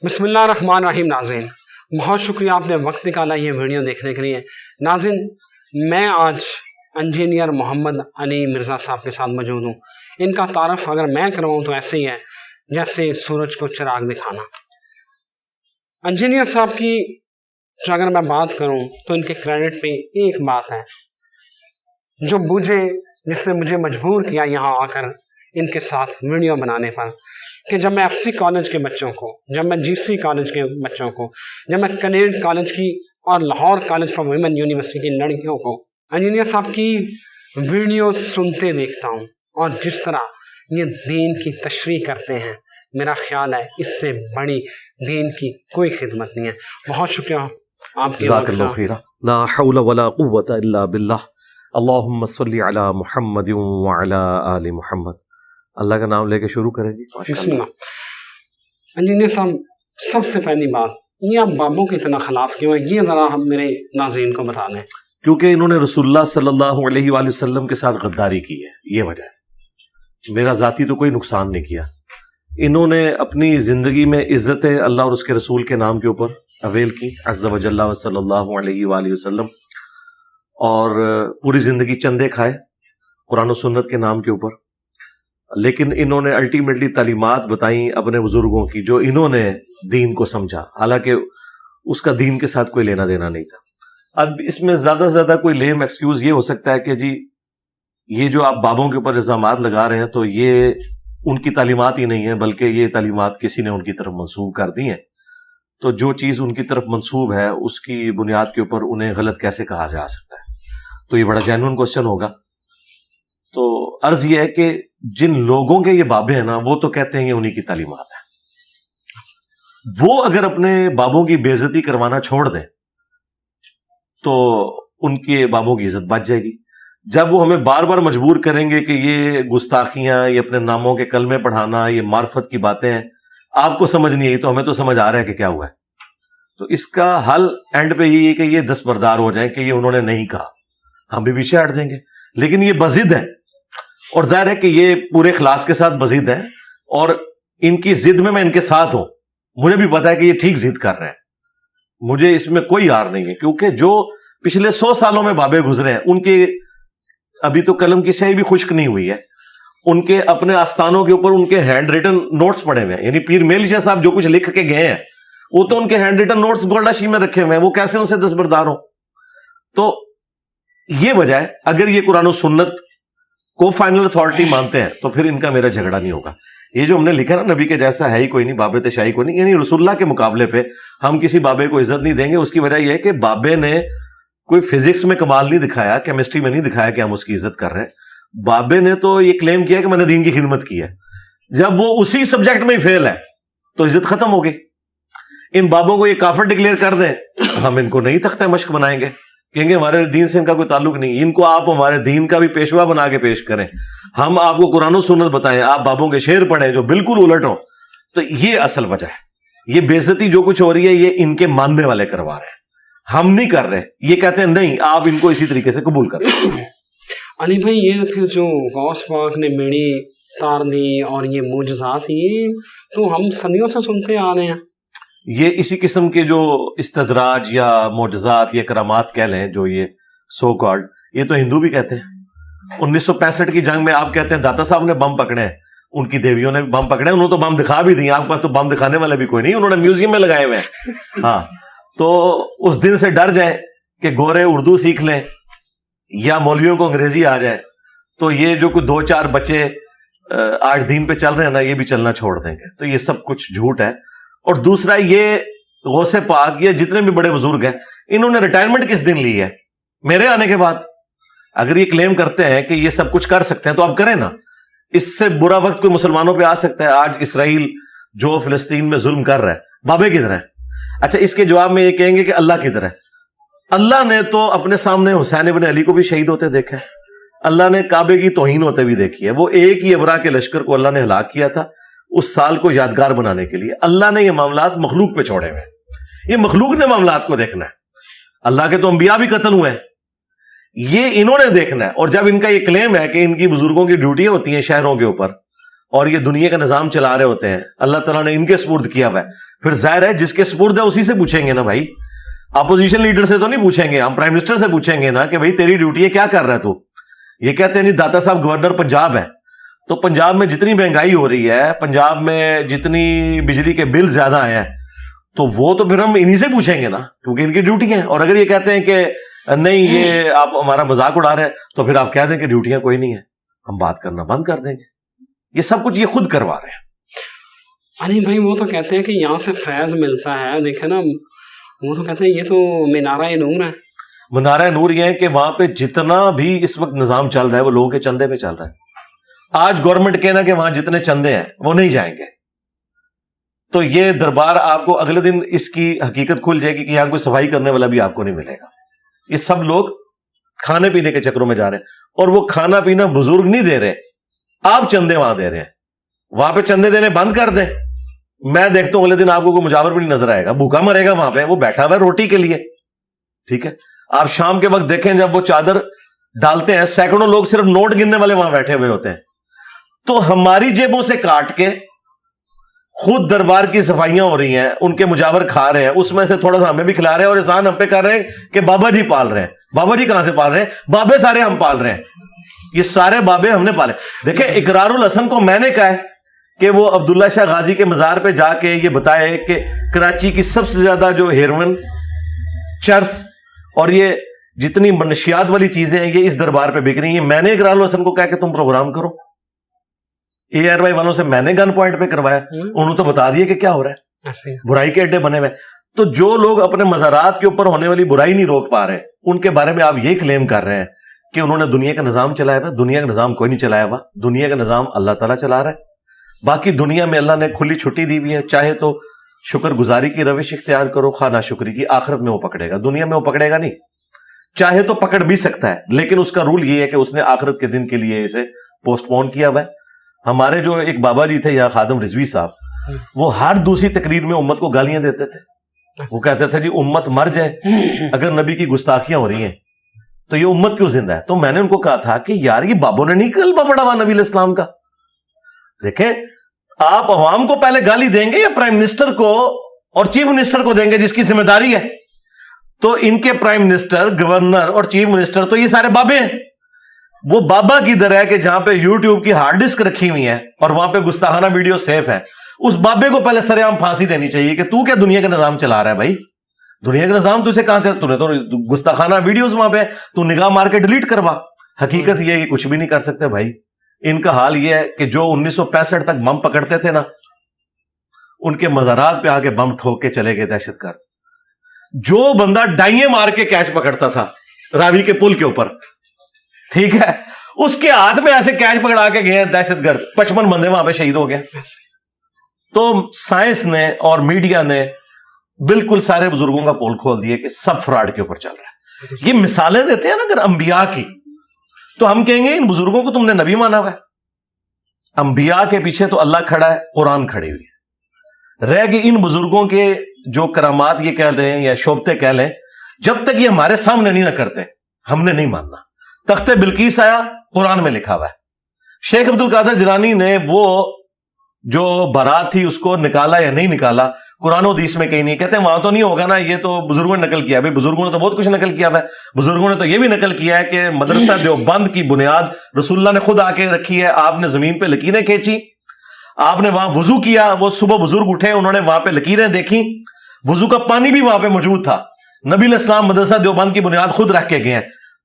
بسم اللہ الرحمن الرحیم۔ ناظرین بہت شکریہ آپ نے وقت نکالا یہ ویڈیو دیکھنے کے لیے۔ ناظرین میں آج انجینئر محمد علی مرزا صاحب کے ساتھ موجود ہوں۔ ان کا تعارف اگر میں کرواؤں تو ایسے ہی ہے جیسے سورج کو چراغ دکھانا۔ انجینئر صاحب کی جو اگر میں بات کروں تو ان کے کریڈٹ پہ ایک بات ہے جو جس نے مجھے مجبور کیا یہاں آ کر ان کے ساتھ ویڈیو بنانے پر، کہ جب میں ایف سی کالج کے بچوں کو، جب میں جی سی کالج کے بچوں کو، جب میں کنیڈ کالج کی اور Lahore college for women university کی لڑکیوں کو انجینئر صاحب کی ویڈیو سنتے دیکھتا ہوں اور جس طرح یہ دین کی تشریح کرتے ہیں، میرا خیال ہے اس سے بڑی دین کی کوئی خدمت نہیں ہے۔ بہت شکریہ آپ کی۔ جزاک اللہ خیرہ۔ لا حول ولا قوت الا باللہ۔ اللہم صلی علی محمد وعلی آل محمد۔ اللہ کا نام لے کے شروع کریں جی۔ بسم اللہ۔ انجینئر صاحب سب سے پہلی بات، یہ آپ بابوں کے اتنا خلاف کیوں ہیں، یہ ذرا ہم میرے ناظرین کو بتا دیں۔ کیونکہ انہوں نے رسول اللہ صلی اللہ علیہ وآلہ وسلم کے ساتھ غداری کی ہے، یہ وجہ ہے۔ میرا ذاتی تو کوئی نقصان نہیں کیا۔ انہوں نے اپنی زندگی میں عزت اللہ اور اس کے رسول کے نام کے اوپر اویل کی، عز و جل و صلی اللہ علیہ وآلہ وسلم، اور پوری زندگی چندے کھائے قرآن و سنت کے نام کے اوپر۔ لیکن انہوں نے الٹیمیٹلی تعلیمات بتائیں اپنے بزرگوں کی جو انہوں نے دین کو سمجھا، حالانکہ اس کا دین کے ساتھ کوئی لینا دینا نہیں تھا۔ اب اس میں زیادہ سے زیادہ کوئی لیم ایکسکیوز یہ ہو سکتا ہے کہ جی یہ جو آپ بابوں کے اوپر الزامات لگا رہے ہیں تو یہ ان کی تعلیمات ہی نہیں ہیں، بلکہ یہ تعلیمات کسی نے ان کی طرف منسوب کر دی ہیں۔ تو جو چیز ان کی طرف منسوب ہے اس کی بنیاد کے اوپر انہیں غلط کیسے کہا جا سکتا ہے؟ تو یہ بڑا جینوئن کوسچن ہوگا۔ تو عرض یہ ہے کہ جن لوگوں کے یہ بابے ہیں نا، وہ تو کہتے ہیں یہ انہی کی تعلیمات ہیں۔ وہ اگر اپنے بابوں کی بے عزتی کروانا چھوڑ دیں تو ان کے بابوں کی عزت بچ جائے گی۔ جب وہ ہمیں بار بار مجبور کریں گے کہ یہ گستاخیاں، یہ اپنے ناموں کے کلمے پڑھانا، یہ معرفت کی باتیں ہیں، آپ کو سمجھ نہیں آئی تو ہمیں تو سمجھ آ رہا ہے کہ کیا ہوا ہے۔ تو اس کا حل اینڈ پہ یہی ہے کہ یہ دستبردار ہو جائیں کہ یہ انہوں نے نہیں کہا، ہم بھی پیچھے ہٹ جائیں گے۔ لیکن یہ بضد ہے، اور ظاہر ہے کہ یہ پورے اخلاص کے ساتھ بضد ہے، اور ان کی ضد میں ان کے ساتھ ہوں۔ مجھے بھی پتا ہے کہ یہ ٹھیک ضد کر رہے ہیں، مجھے اس میں کوئی یار نہیں ہے، کیونکہ جو پچھلے 100 سالوں میں بابے گزرے ہیں ان کے ابھی تو قلم کی سیاہی بھی خشک نہیں ہوئی ہے، ان کے اپنے آستانوں کے اوپر ان کے ہینڈ ریٹن نوٹس پڑے ہوئے ہیں۔ یعنی پیر میل شاہ صاحب جو کچھ لکھ کے گئے ہیں وہ تو ان کے ہینڈ ریٹن نوٹس گولڈاشی میں رکھے ہوئے ہیں، وہ کیسے ان سے دستبردار ہوں؟ تو یہ وجہ ہے، اگر یہ قرآن و سنت کو فائنل اتھارٹی مانتے ہیں تو پھر ان کا میرا جھگڑا نہیں ہوگا۔ یہ جو ہم نے لکھا نا نبی کے جیسا ہے ہی کوئی نہیں، بابے تشائی کوئی نہیں، یعنی رسول اللہ کے مقابلے پہ ہم کسی بابے کو عزت نہیں دیں گے۔ اس کی وجہ یہ ہے کہ بابے نے کوئی فزکس میں کمال نہیں دکھایا، کیمسٹری میں نہیں دکھایا کہ ہم اس کی عزت کر رہے ہیں۔ بابے نے تو یہ کلیم کیا کہ میں نے دین کی خدمت کی ہے۔ جب وہ اسی سبجیکٹ میں ہی فیل ہے تو عزت ختم ہو گئی۔ ان بابوں کو یہ کافر ڈکلیئر کر دیں، ہم ان کو نہیں تختہ مشق بنائیں گے، کہیں گے ہمارے دین سے ان کا کوئی تعلق نہیں۔ ان کو آپ ہمارے دین کا بھی پیشوا بنا کے پیش کریں، ہم آپ کو قرآن و سنت بتائیں، آپ بابوں کے شعر پڑھیں جو بالکل الٹ ہوں۔ تو یہ اصل وجہ ہے۔ یہ بے عزتی جو کچھ ہو رہی ہے یہ ان کے ماننے والے کروا رہے ہیں، ہم نہیں کر رہے۔ یہ کہتے ہیں نہیں، آپ ان کو اسی طریقے سے قبول کریں۔ علی بھائی یہ پھر جو غوث پاک نے بیڑی تار دی اور یہ معجزات، یہ تو ہم صدیوں سے سنتے آ رہے ہیں۔ یہ اسی قسم کے جو استدراج یا معجزات یا کرامات کہہ لیں، جو یہ سو کالڈ، یہ تو ہندو بھی کہتے ہیں۔ 1965 کی جنگ میں آپ کہتے ہیں داتا صاحب نے بم پکڑے ہیں، ان کی دیویوں نے بم پکڑے ہیں، انہوں نے تو بم دکھا بھی دیے، آپ کے پاس تو بم دکھانے والے بھی کوئی نہیں، انہوں نے میوزیم میں لگائے ہوئے ہیں۔ ہاں، تو اس دن سے ڈر جائیں کہ گورے اردو سیکھ لیں یا مولویوں کو انگریزی آ جائے تو یہ جو کوئی 2-4 بچے آج دین پہ چل رہے ہیں نا، یہ بھی چلنا چھوڑ دیں گے۔ تو یہ سب کچھ جھوٹ ہے۔ اور دوسرا، یہ غوث پاک یا جتنے بھی بڑے بزرگ ہیں، انہوں نے ریٹائرمنٹ کس دن لی ہے؟ میرے آنے کے بعد۔ اگر یہ کلیم کرتے ہیں کہ یہ سب کچھ کر سکتے ہیں تو اب کریں نا۔ اس سے برا وقت کوئی مسلمانوں پہ آ سکتا ہے؟ آج اسرائیل جو فلسطین میں ظلم کر رہا ہے، بابے کدھر ہے؟ اچھا، اس کے جواب میں یہ کہیں گے کہ اللہ کدھر ہے؟ اللہ نے تو اپنے سامنے حسین ابن علی کو بھی شہید ہوتے دیکھا ہے، اللہ نے کعبے کی توہین ہوتے بھی دیکھی ہے۔ وہ ایک ہی ابرا کے لشکر کو اللہ نے ہلاک کیا تھا اس سال کو یادگار بنانے کے لیے۔ اللہ نے یہ معاملات مخلوق پہ چھوڑے ہوئے ہیں، یہ مخلوق نے معاملات کو دیکھنا ہے۔ اللہ کے تو انبیاء بھی قتل ہوئے ہیں، یہ انہوں نے دیکھنا ہے۔ اور جب ان کا یہ کلیم ہے کہ ان کی بزرگوں کی ڈیوٹیاں ہوتی ہیں شہروں کے اوپر اور یہ دنیا کا نظام چلا رہے ہوتے ہیں, اللہ تعالیٰ نے ان کے سپرد کیا ہوا ہے, پھر ظاہر ہے جس کے سپرد ہے اسی سے پوچھیں گے نا بھائی. اپوزیشن لیڈر سے تو نہیں پوچھیں گے, ہم پرائم منسٹر سے پوچھیں گے نا کہ بھائی تیری ڈیوٹی ہے, کیا کر رہا ہے تو. یہ کہتے ہیں نہیں داتا صاحب گورنر پنجاب ہے, تو پنجاب میں جتنی مہنگائی ہو رہی ہے, پنجاب میں جتنی بجلی کے بل زیادہ آئے ہیں, تو وہ تو پھر ہم انہی سے پوچھیں گے نا, کیونکہ ان کی ڈیوٹی ہے. اور اگر یہ کہتے ہیں کہ نہیں یہ آپ ہمارا مذاق اڑا رہے ہیں, تو پھر آپ کہہ دیں کہ ڈیوٹیاں کوئی نہیں ہے, ہم بات کرنا بند کر دیں گے. یہ سب کچھ یہ خود کروا رہے ہیں. علی بھائی وہ تو کہتے ہیں کہ یہاں سے فیض ملتا ہے, دیکھیں نا وہ تو کہتے ہیں یہ تو مینارہ نور ہے. منارہ نور یہ ہے کہ وہاں پہ جتنا بھی اس وقت نظام چل رہا ہے وہ لوگوں کے چندے پہ چل رہا ہے. آج گورنمنٹ کہنا کہ وہاں جتنے چندے ہیں وہ نہیں جائیں گے, تو یہ دربار آپ کو اگلے دن اس کی حقیقت کھل جائے گی کہ یہاں کوئی صفائی کرنے والا بھی آپ کو نہیں ملے گا. یہ سب لوگ کھانے پینے کے چکروں میں جا رہے ہیں, اور وہ کھانا پینا بزرگ نہیں دے رہے, آپ چندے وہاں دے رہے ہیں. وہاں پہ چندے دینے بند کر دیں, میں دیکھتا ہوں اگلے دن آپ کو کوئی مجاور بھی نہیں نظر آئے گا, بھوکا مرے گا وہاں پہ, وہ بیٹھا ہوا ہے روٹی کے لیے. ٹھیک ہے, آپ شام کے وقت دیکھیں جب وہ چادر ڈالتے ہیں سینکڑوں لوگ صرف نوٹ گننے والے وہاں بیٹھے ہوئے ہوتے ہیں. تو ہماری جیبوں سے کاٹ کے خود دربار کی صفائیاں ہو رہی ہیں, ان کے مجاور کھا رہے ہیں, اس میں سے تھوڑا سا ہمیں بھی کھلا رہے ہیں, اور احسان ہم پہ کر رہے ہیں کہ بابا جی پال رہے ہیں. بابا جی کہاں سے پال رہے ہیں؟ بابے سارے ہم پال رہے ہیں, یہ سارے بابے ہم نے پالے. دیکھیں اقرار الحسن کو میں نے کہا ہے کہ وہ عبداللہ شاہ غازی کے مزار پہ جا کے یہ بتائے کہ کراچی کی سب سے زیادہ جو ہیروئن, چرس اور یہ جتنی منشیات والی چیزیں ہیں یہ اس دربار پہ بک رہی ہیں. میں نے اقرار الحسن کو کہا کہ تم پروگرام کرو. اے آر وائی والوں سے میں نے گن پوائنٹ پہ کروایا, انہوں تو بتا دیا کہ کیا ہو رہا ہے, برائی کے اڈے بنے ہوئے. تو جو لوگ اپنے مزارات کے اوپر ہونے والی برائی نہیں روک پا رہے, ان کے بارے میں آپ یہ کلیم کر رہے ہیں کہ انہوں نے دنیا کا نظام چلایا ہوا. دنیا کا نظام کوئی نہیں چلایا ہوا, دنیا کا نظام اللہ تعالیٰ چلا رہا ہے. باقی دنیا میں اللہ نے کھلی چھٹی دی ہوئی ہے, چاہے تو شکر گزاری کی روش اختیار کرو, خواہ ناشکری کی. آخرت میں وہ پکڑے گا, دنیا میں وہ پکڑے گا نہیں. چاہے تو پکڑ بھی سکتا ہے, لیکن اس کا رول یہ ہے کہ اس نے آخرت کے دن کے لیے اسے پوسٹ پون کیا ہوا ہے. ہمارے جو ایک بابا جی تھے یہاں خادم رضوی صاحب, وہ ہر دوسری تقریر میں امت کو گالیاں دیتے تھے. وہ کہتے تھے جی امت مر جائے اگر نبی کی گستاخیاں ہو رہی ہیں تو یہ امت کیوں زندہ ہے. تو میں نے ان کو کہا تھا کہ یار یہ بابوں نے نہیں کلمہ پڑھا ہوا نبی علیہ السلام کا. دیکھیں آپ عوام کو پہلے گالی دیں گے یا پرائم منسٹر کو اور چیف منسٹر کو دیں گے جس کی ذمہ داری ہے؟ تو ان کے پرائم منسٹر, گورنر اور چیف منسٹر تو یہ سارے بابے ہیں. وہ بابا کی در ہے کہ جہاں پہ یوٹیوب کی ہارڈ ڈسک رکھی ہوئی ہے اور وہاں پہ گستاخانہ ویڈیو سیف ہے, اس بابے کو پہلے سر عام پھانسی دینی چاہیے کہ تو کیا دنیا کا نظام چلا رہا ہے بھائی. دنیا کا نظام تو اسے کہاں سے, تو نے تو گستاخانہ ویڈیوز وہاں پہ تو نگاہ مار کے ڈیلیٹ کروا. حقیقت یہ ہے کہ کچھ بھی نہیں کر سکتے بھائی. ان کا حال یہ ہے کہ جو 1965 تک بم پکڑتے تھے نا, ان کے مزارات پہ آ کے بم ٹھوک کے چلے گئے دہشت گرد. جو بندہ ڈائیں مار کے کیش پکڑتا تھا راوی کے پل کے اوپر, ٹھیک ہے, اس کے ہاتھ میں ایسے کیش پکڑا کے گئے دہشت گرد, 55 بندے وہاں پہ شہید ہو گئے. تو سائنس نے اور میڈیا نے بالکل سارے بزرگوں کا پول کھول دیا کہ سب فراڈ کے اوپر چل رہا ہے. یہ مثالیں دیتے ہیں نا اگر انبیاء کی, تو ہم کہیں گے ان بزرگوں کو تم نے نبی مانا ہوا ہے. انبیاء کے پیچھے تو اللہ کھڑا ہے, قرآن کھڑی ہوئی ہے. رہ گئے ان بزرگوں کے جو کرامات یہ کہہ رہے ہیں یا شوبتے کہہ لیں, جب تک یہ ہمارے سامنے نہیں نہ کرتے ہم نے نہیں ماننا. تخت بلقیس آیا, قرآن میں لکھا ہوا ہے. شیخ عبد القادر جیلانی نے وہ جو بارات تھی اس کو نکالا یا نہیں نکالا, قرآن و حدیث میں کہیں نہیں. کہتے ہیں وہاں تو نہیں ہوگا نا, یہ تو بزرگوں نے نقل کیا. بھائی بزرگوں نے تو بہت کچھ نقل کیا ہے. بزرگوں نے تو یہ بھی نقل کیا ہے کہ مدرسہ دیوبند کی بنیاد رسول اللہ نے خود آ کے رکھی ہے. آپ نے زمین پہ لکیریں کھینچی, آپ نے وہاں وضو کیا. وہ صبح بزرگ اٹھے, انہوں نے وہاں پہ لکیریں دیکھی, وضو کا پانی بھی وہاں پہ موجود تھا. نبی علیہ السلام مدرسہ دیوبند کی بنیاد خود رکھ کے گئے ہیں.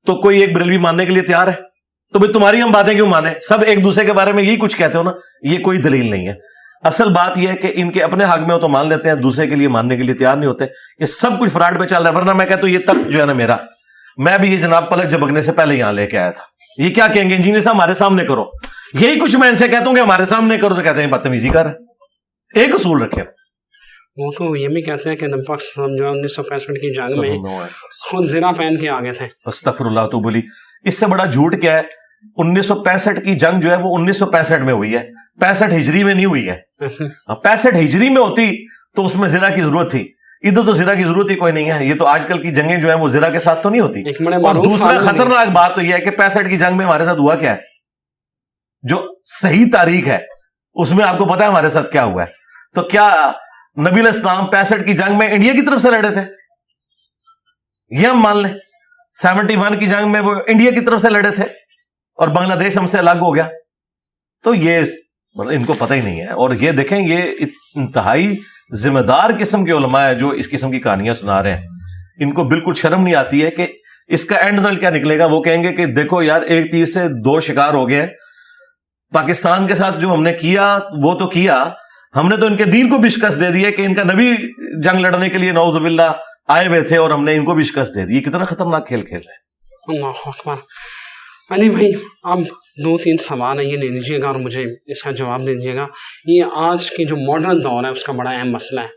تو کوئی ایک بریلوی ماننے کے لیے تیار ہے؟ تو بھئی تمہاری ہم باتیں کیوں مانیں؟ سب ایک دوسرے کے بارے میں یہی کچھ کہتے ہو نا, یہ کوئی دلیل نہیں ہے. اصل بات یہ ہے کہ ان کے اپنے حق میں ہو تو مان لیتے ہیں, دوسرے کے لیے ماننے کے لیے تیار نہیں ہوتے. یہ سب کچھ فراڈ پہ چل رہا ہے. ورنہ میں کہتا ہوں یہ تخت جو ہے نا میرا, میں بھی یہ جناب پلک جھپکنے سے پہلے یہاں لے کے آیا تھا. یہ کیا کہیں گے انجینئر صاحب ہمارے سامنے کرو, یہی کچھ میں ان سے کہتا ہوں کہ ہمارے سامنے کرو, تو کہتے ہیں بدتمیزی کر. ایک اصول رکھے. وہ تو یہ بھی کہتے ہیں کہ نبی پاک صلی اللہ علیہ وسلم جو 1965 کی جنگ میں خود زرہ پہن کے آگے تھے. استغفر اللہ تو بولی, اس سے بڑا جھوٹ کیا ہے. 1965 کی جنگ جو ہے وہ 1965 میں ہوئی ہے, 65 ہجری میں نہیں ہوئی ہے. 65 ہجری میں ہوتی تو اس میں زرہ کی ضرورت تھی, ادھر تو زرہ کی ضرورت ہی کوئی نہیں ہے. یہ تو آج کل کی جنگیں جو ہیں وہ زرہ کے ساتھ تو نہیں ہوتی. اور دوسرا خطرناک بات تو یہ ہے کہ 65 کی جنگ میں ہمارے ساتھ ہوا کیا ہے, جو صحیح تاریخ ہے اس میں آپ کو پتا ہے ہمارے ساتھ کیا ہوا ہے. تو کیا نبی علیہ السلام 65 کی جنگ میں انڈیا کی طرف سے لڑے تھے؟ یہ ہم مان لیں. 71 کی جنگ میں وہ انڈیا کی طرف سے لڑے تھے اور بنگلہ دیش ہم سے الگ ہو گیا. تو یہ مطلب ان کو پتہ ہی نہیں ہے. اور یہ دیکھیں یہ انتہائی ذمہ دار قسم کے علماء ہیں جو اس قسم کی کہانیاں سنا رہے ہیں. ان کو بالکل شرم نہیں آتی ہے کہ اس کا اینڈ رزلٹ کیا نکلے گا. وہ کہیں گے کہ دیکھو یار ایک تیر سے 2 شکار ہو گئے. پاکستان کے ساتھ جو ہم نے کیا وہ تو کیا, ہم نے تو ان کے دین کو بھی شکست دے دی ہے کہ ان کا نبی جنگ لڑنے کے لیے نعوذ باللہ آئے ہوئے تھے اور ہم نے ان کو بھی شکست دے دی. یہ کتنا خطرناک کھیل کھیل رہے ہیں. اللہ اکبر. علی بھائی اب 2-3 سوال ہیں, یہ لے لیجیے گا اور مجھے اس کا جواب دے دیجیے گا. یہ آج کی جو ماڈرن دور ہے اس کا بڑا اہم مسئلہ ہے.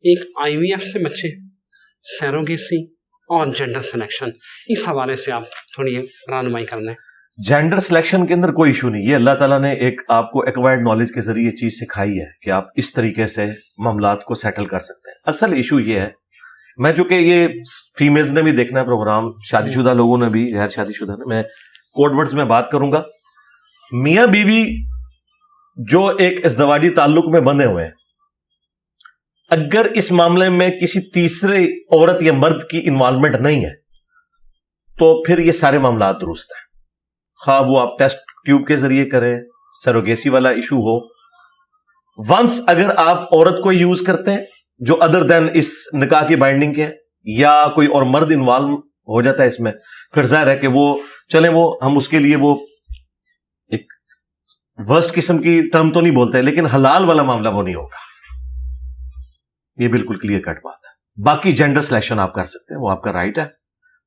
ایک IVF سے بچے, سیروگیسی اور جینڈر سلیکشن, اس حوالے سے آپ تھوڑی رہنمائی کر لیں. جینڈر سلیکشن کے اندر کوئی ایشو نہیں. یہ اللہ تعالیٰ نے ایک آپ کو ایکوائرڈ نالج کے ذریعے چیز سکھائی ہے کہ آپ اس طریقے سے معاملات کو سیٹل کر سکتے ہیں. اصل ایشو یہ ہے, میں جو کہ یہ فیمیلز نے بھی دیکھنا ہے پروگرام, شادی شدہ لوگوں نے بھی, غیر شادی شدہ نے, میں کوڈ ورڈز میں بات کروں گا. میاں بیوی جو ایک ازدواجی تعلق میں بندھے ہوئے ہیں, اگر اس معاملے میں کسی تیسرے عورت یا مرد کی انوالومنٹ نہیں ہے تو پھر یہ سارے معاملات درست ہیں. خواہ وہ آپ ٹیسٹ ٹیوب کے ذریعے کریں, سیروگیسی والا ایشو ہو. ونس اگر آپ عورت کو یوز کرتے ہیں جو ادر دین اس نکاح کی بائنڈنگ کے, یا کوئی اور مرد انوالو ہو جاتا ہے اس میں, پھر ظاہر ہے کہ وہ چلیں, وہ ہم اس کے لیے وہ ایک ورسٹ قسم کی ٹرم تو نہیں بولتے, لیکن حلال والا معاملہ وہ نہیں ہوگا. یہ بالکل کلیئر کٹ بات ہے. باقی جینڈر سلیکشن آپ کر سکتے ہیں, وہ آپ کا رائٹ ہے,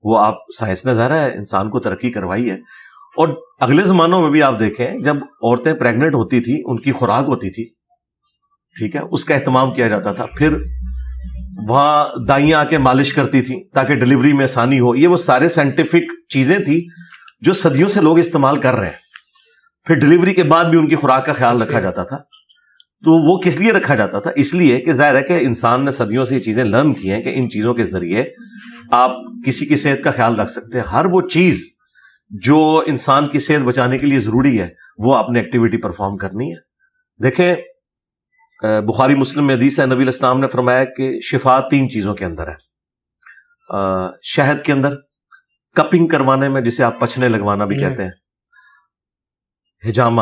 وہ آپ سائنس نے ظاہر ہے انسان کو ترقی کروائی ہے. اور اگلے زمانوں میں بھی آپ دیکھیں جب عورتیں پریگننٹ ہوتی تھی, ان کی خوراک ہوتی تھی, ٹھیک ہے, اس کا اہتمام کیا جاتا تھا. پھر وہاں دائیاں آ کے مالش کرتی تھیں تاکہ ڈلیوری میں آسانی ہو. یہ وہ سارے سائنٹیفک چیزیں تھیں جو صدیوں سے لوگ استعمال کر رہے ہیں. پھر ڈلیوری کے بعد بھی ان کی خوراک کا خیال رکھا جاتا تھا. تو وہ کس لیے رکھا جاتا تھا؟ اس لیے کہ ظاہر ہے کہ انسان نے صدیوں سے یہ چیزیں لرن کی ہیں کہ ان چیزوں کے ذریعے آپ کسی کی صحت کا خیال رکھ سکتے ہیں. ہر وہ چیز جو انسان کی صحت بچانے کے لیے ضروری ہے وہ آپ نے ایکٹیویٹی پرفارم کرنی ہے. دیکھیں بخاری مسلم میں حدیث ہے, نبی علیہ السلام نے فرمایا کہ شفا 3 چیزوں کے اندر ہے. شہد کے اندر, کپنگ کروانے میں جسے آپ پچھنے لگوانا بھی کہتے ہیں, ہجامہ,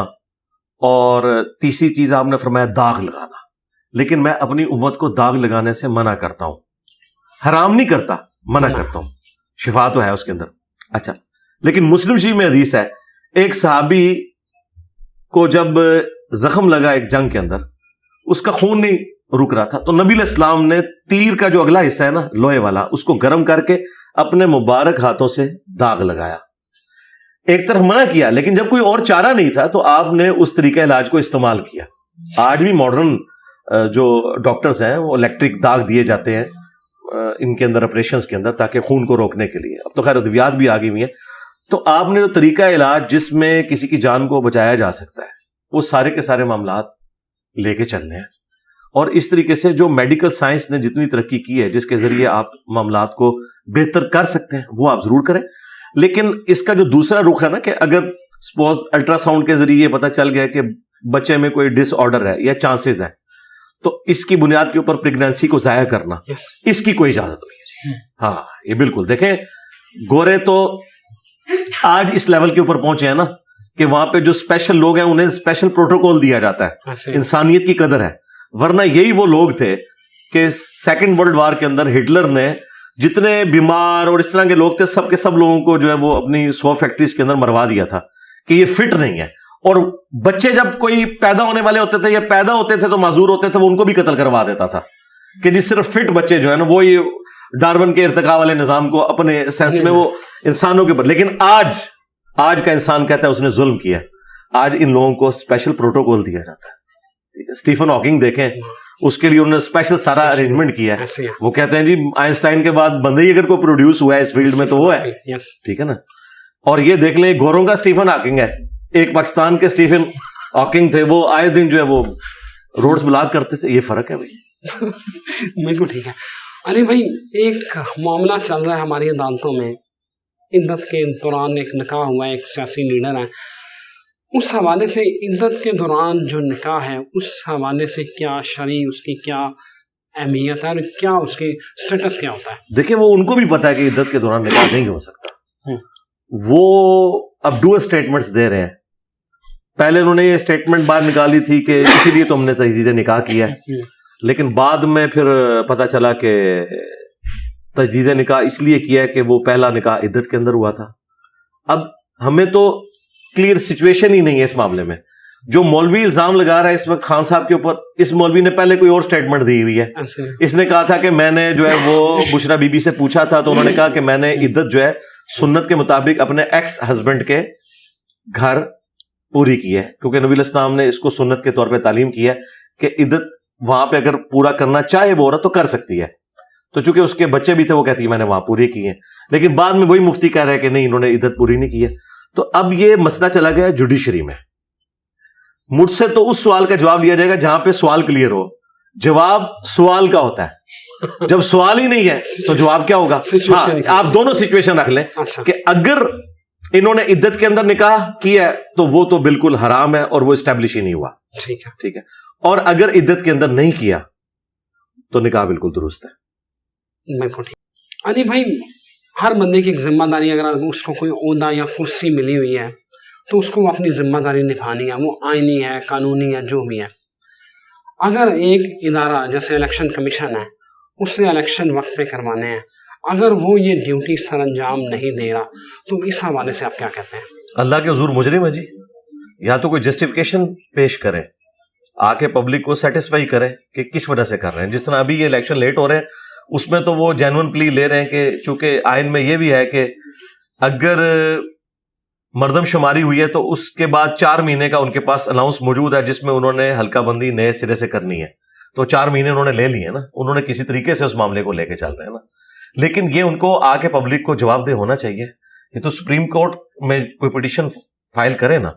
اور تیسری چیز آپ نے فرمایا داغ لگانا. لیکن میں اپنی امت کو داغ لگانے سے منع کرتا ہوں, حرام نہیں کرتا, منع کرتا ہوں. شفا تو ہے اس کے اندر. اچھا, لیکن مسلم شریف میں حدیث ہے, ایک صحابی کو جب زخم لگا ایک جنگ کے اندر, اس کا خون نہیں رک رہا تھا, تو نبی علیہ السلام نے تیر کا جو اگلا حصہ ہے نا لوہے والا, اس کو گرم کر کے اپنے مبارک ہاتھوں سے داغ لگایا. ایک طرف منع کیا, لیکن جب کوئی اور چارہ نہیں تھا تو آپ نے اس طریقہ علاج کو استعمال کیا. آج بھی ماڈرن جو ڈاکٹرز ہیں وہ الیکٹرک داغ دیے جاتے ہیں ان کے اندر, آپریشنز کے اندر, تاکہ خون کو روکنے کے لیے. اب تو خیر ادویات بھی آ گئی ہوئی ہیں. تو آپ نے جو طریقہ علاج جس میں کسی کی جان کو بچایا جا سکتا ہے وہ سارے کے سارے معاملات لے کے چلنے ہیں. اور اس طریقے سے جو میڈیکل سائنس نے جتنی ترقی کی ہے جس کے ذریعے آپ معاملات کو بہتر کر سکتے ہیں وہ آپ ضرور کریں. لیکن اس کا جو دوسرا رخ ہے نا کہ اگر سپوز الٹرا ساؤنڈ کے ذریعے پتہ چل گیا کہ بچے میں کوئی ڈس آرڈر ہے یا چانسز ہیں, تو اس کی بنیاد کے اوپر پریگنینسی کو ضائع کرنا, اس کی کوئی اجازت نہیں ہے. ہاں یہ بالکل دیکھیں, گورے تو آج اس لیول کے اوپر پہنچے ہیں نا کہ وہاں پہ جو اسپیشل لوگ ہیں انہیں اسپیشل پروٹوکول دیا جاتا ہے, انسانیت کی قدر ہے. ورنہ یہی وہ لوگ تھے کہ سیکنڈ ورلڈ وار کے اندر ہٹلر نے جتنے بیمار اور اس طرح کے لوگ تھے سب کے سب لوگوں کو جو ہے وہ اپنی 100 فیکٹریز کے اندر مروا دیا تھا کہ یہ فٹ نہیں ہے. اور بچے جب کوئی پیدا ہونے والے ہوتے تھے یا پیدا ہوتے تھے تو معذور ہوتے تھے, وہ ان کو بھی قتل کروا دیتا تھا کہ جس صرف فٹ بچے جو ہے نا وہ یہ ڈارون کے ارتقاء والے نظام کو اپنے سینس میں وہ انسانوں کے اوپر. لیکن آج کا انسان کہتا ہے اس نے ظلم کیا. آج ان لوگوں کو اسپیشل پروٹوکول دیا جاتا ہے. اسٹیفن ہاکنگ دیکھیں, اس کے لیے انہوں نے اسپیشل سارا ارینجمنٹ کیا ہے. وہ کہتے ہیں جی آئنسٹائن کے بعد بندے ہی اگر کوئی پروڈیوس ہوا ہے اس فیلڈ میں تو وہ ہے, ٹھیک ہے نا. اور یہ دیکھ لیں گوروں کا اسٹیفن ہاکنگ ہے, ایک پاکستان کے اسٹیفن ہاکنگ تھے, وہ آئے دن جو ہے وہ روڈز بلاک کرتے تھے. یہ فرق ہے بھائی. بالکل ٹھیک ہے. علی بھائی ایک معاملہ چل رہا ہے ہماری عدالتوں میں, عدت کے دوران ایک نکاح ہوا ہے, ایک سیاسی لیڈر ہے, اس حوالے سے عدت کے دوران جو نکاح ہے اس حوالے سے کیا شرعی اس کی کیا اہمیت ہے اور کیا اس کی سٹیٹس کیا ہوتا ہے؟ دیکھیں وہ ان کو بھی پتا ہے کہ عدت کے دوران نکاح نہیں ہو سکتا، وہ اب ڈو اسٹیٹمنٹس دے رہے ہیں. پہلے انہوں نے یہ اسٹیٹمنٹ باہر نکالی تھی کہ اسی لیے تو ہم نے تجدید نکاح کیا ہے، لیکن بعد میں پھر پتا چلا کہ تجدید نکاح اس لیے کیا ہے کہ وہ پہلا نکاح عدت کے اندر ہوا تھا. اب ہمیں تو کلیئر سچویشن ہی نہیں ہے اس معاملے میں. جو مولوی الزام لگا رہا ہے اس وقت خان صاحب کے اوپر، اس مولوی نے پہلے کوئی اور سٹیٹمنٹ دی ہوئی ہے. اس نے کہا تھا کہ میں نے جو ہے وہ بشرا بی بی سے پوچھا تھا تو انہوں نے کہا کہ میں نے عدت جو ہے سنت کے مطابق اپنے ایکس ہسبینڈ کے گھر پوری کی ہے، کیونکہ نبی الاسلام نے اس کو سنت کے طور پہ تعلیم کی ہے کہ عدت وہاں پہ اگر پورا کرنا چاہے وہ عورت تو کر سکتی ہے. تو چونکہ اس کے بچے بھی تھے وہ کہتی ہے میں نے وہاں پوری کی ہیں، لیکن بعد میں وہی مفتی کہہ رہے ہیں کہ نہیں انہوں نے عدت پوری نہیں کی ہے. تو اب یہ مسئلہ چلا گیا جوڈیشری میں. مجھ سے تو اس سوال کا جواب لیا جائے گا جہاں پہ سوال کلیئر ہو. جواب سوال کا ہوتا ہے، جب سوال ہی نہیں ہے تو جواب کیا ہوگا؟ ہاں آپ دونوں سچویشن رکھ لیں کہ اگر انہوں نے عدت کے اندر نکاح کیا ہے تو وہ تو بالکل حرام ہے اور وہ اسٹیبلش ہی نہیں ہوا، ٹھیک ہے، اور اگر عدت کے اندر نہیں کیا تو نکاح بالکل درست ہے. علی بھائی ہر بندے کی ایک ذمہ داری، اگر اس کو کوئی عہدہ یا کرسی ملی ہوئی ہے تو اس کو وہ اپنی ذمہ داری نبھانی ہے، وہ آئینی ہے، قانونی ہے، جو بھی ہے. اگر ایک ادارہ جیسے الیکشن کمیشن ہے اس نے الیکشن وقت پہ کروانے ہیں، اگر وہ یہ ڈیوٹی سر انجام نہیں دے رہا تو اس حوالے سے آپ کیا کہتے ہیں؟ اللہ کے حضور مجرم ہے جی. یا تو کوئی جسٹیفیکیشن پیش کرے، آ کے پبلک کو سیٹسفائی کرے کہ کس وجہ سے کر رہے ہیں. جس طرح ابھی یہ الیکشن لیٹ ہو رہے ہیں اس میں تو وہ جینون پلی لے رہے ہیں کہ چونکہ آئین میں یہ بھی ہے کہ اگر مردم شماری ہوئی ہے تو اس کے بعد 4 مہینے کا ان کے پاس الاؤنس موجود ہے جس میں انہوں نے حلقہ بندی نئے سرے سے کرنی ہے. تو 4 مہینے انہوں نے لے لیے نا، انہوں نے کسی طریقے سے اس معاملے کو لے کے چل رہے ہیں نا. لیکن یہ ان کو آ کے پبلک کو جواب دہ ہونا چاہیے. یہ تو سپریم کورٹ میں کوئی پٹیشن فائل کرے نا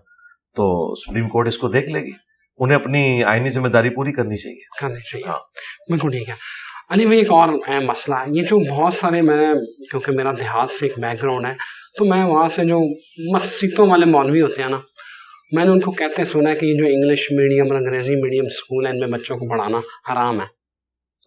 تو سپریم کورٹ اس کو دیکھ لے گی. انہیں اپنی آئینی ذمہ داری پوری کرنی چاہیے. ہاں بالکل ٹھیک ہے. علی بھائی ایک اور اہم مسئلہ ہے یہ جو بہت سارے، میں کیونکہ میرا دیہات سے ایک بیک گراؤنڈ ہے تو میں وہاں سے جو مسجدوں والے مولوی ہوتے ہیں نا، میں نے ان کو کہتے سنا ہے کہ یہ جو انگلش میڈیم اور انگریزی میڈیم اسکول ہیں ان میں بچوں کو پڑھانا حرام ہے.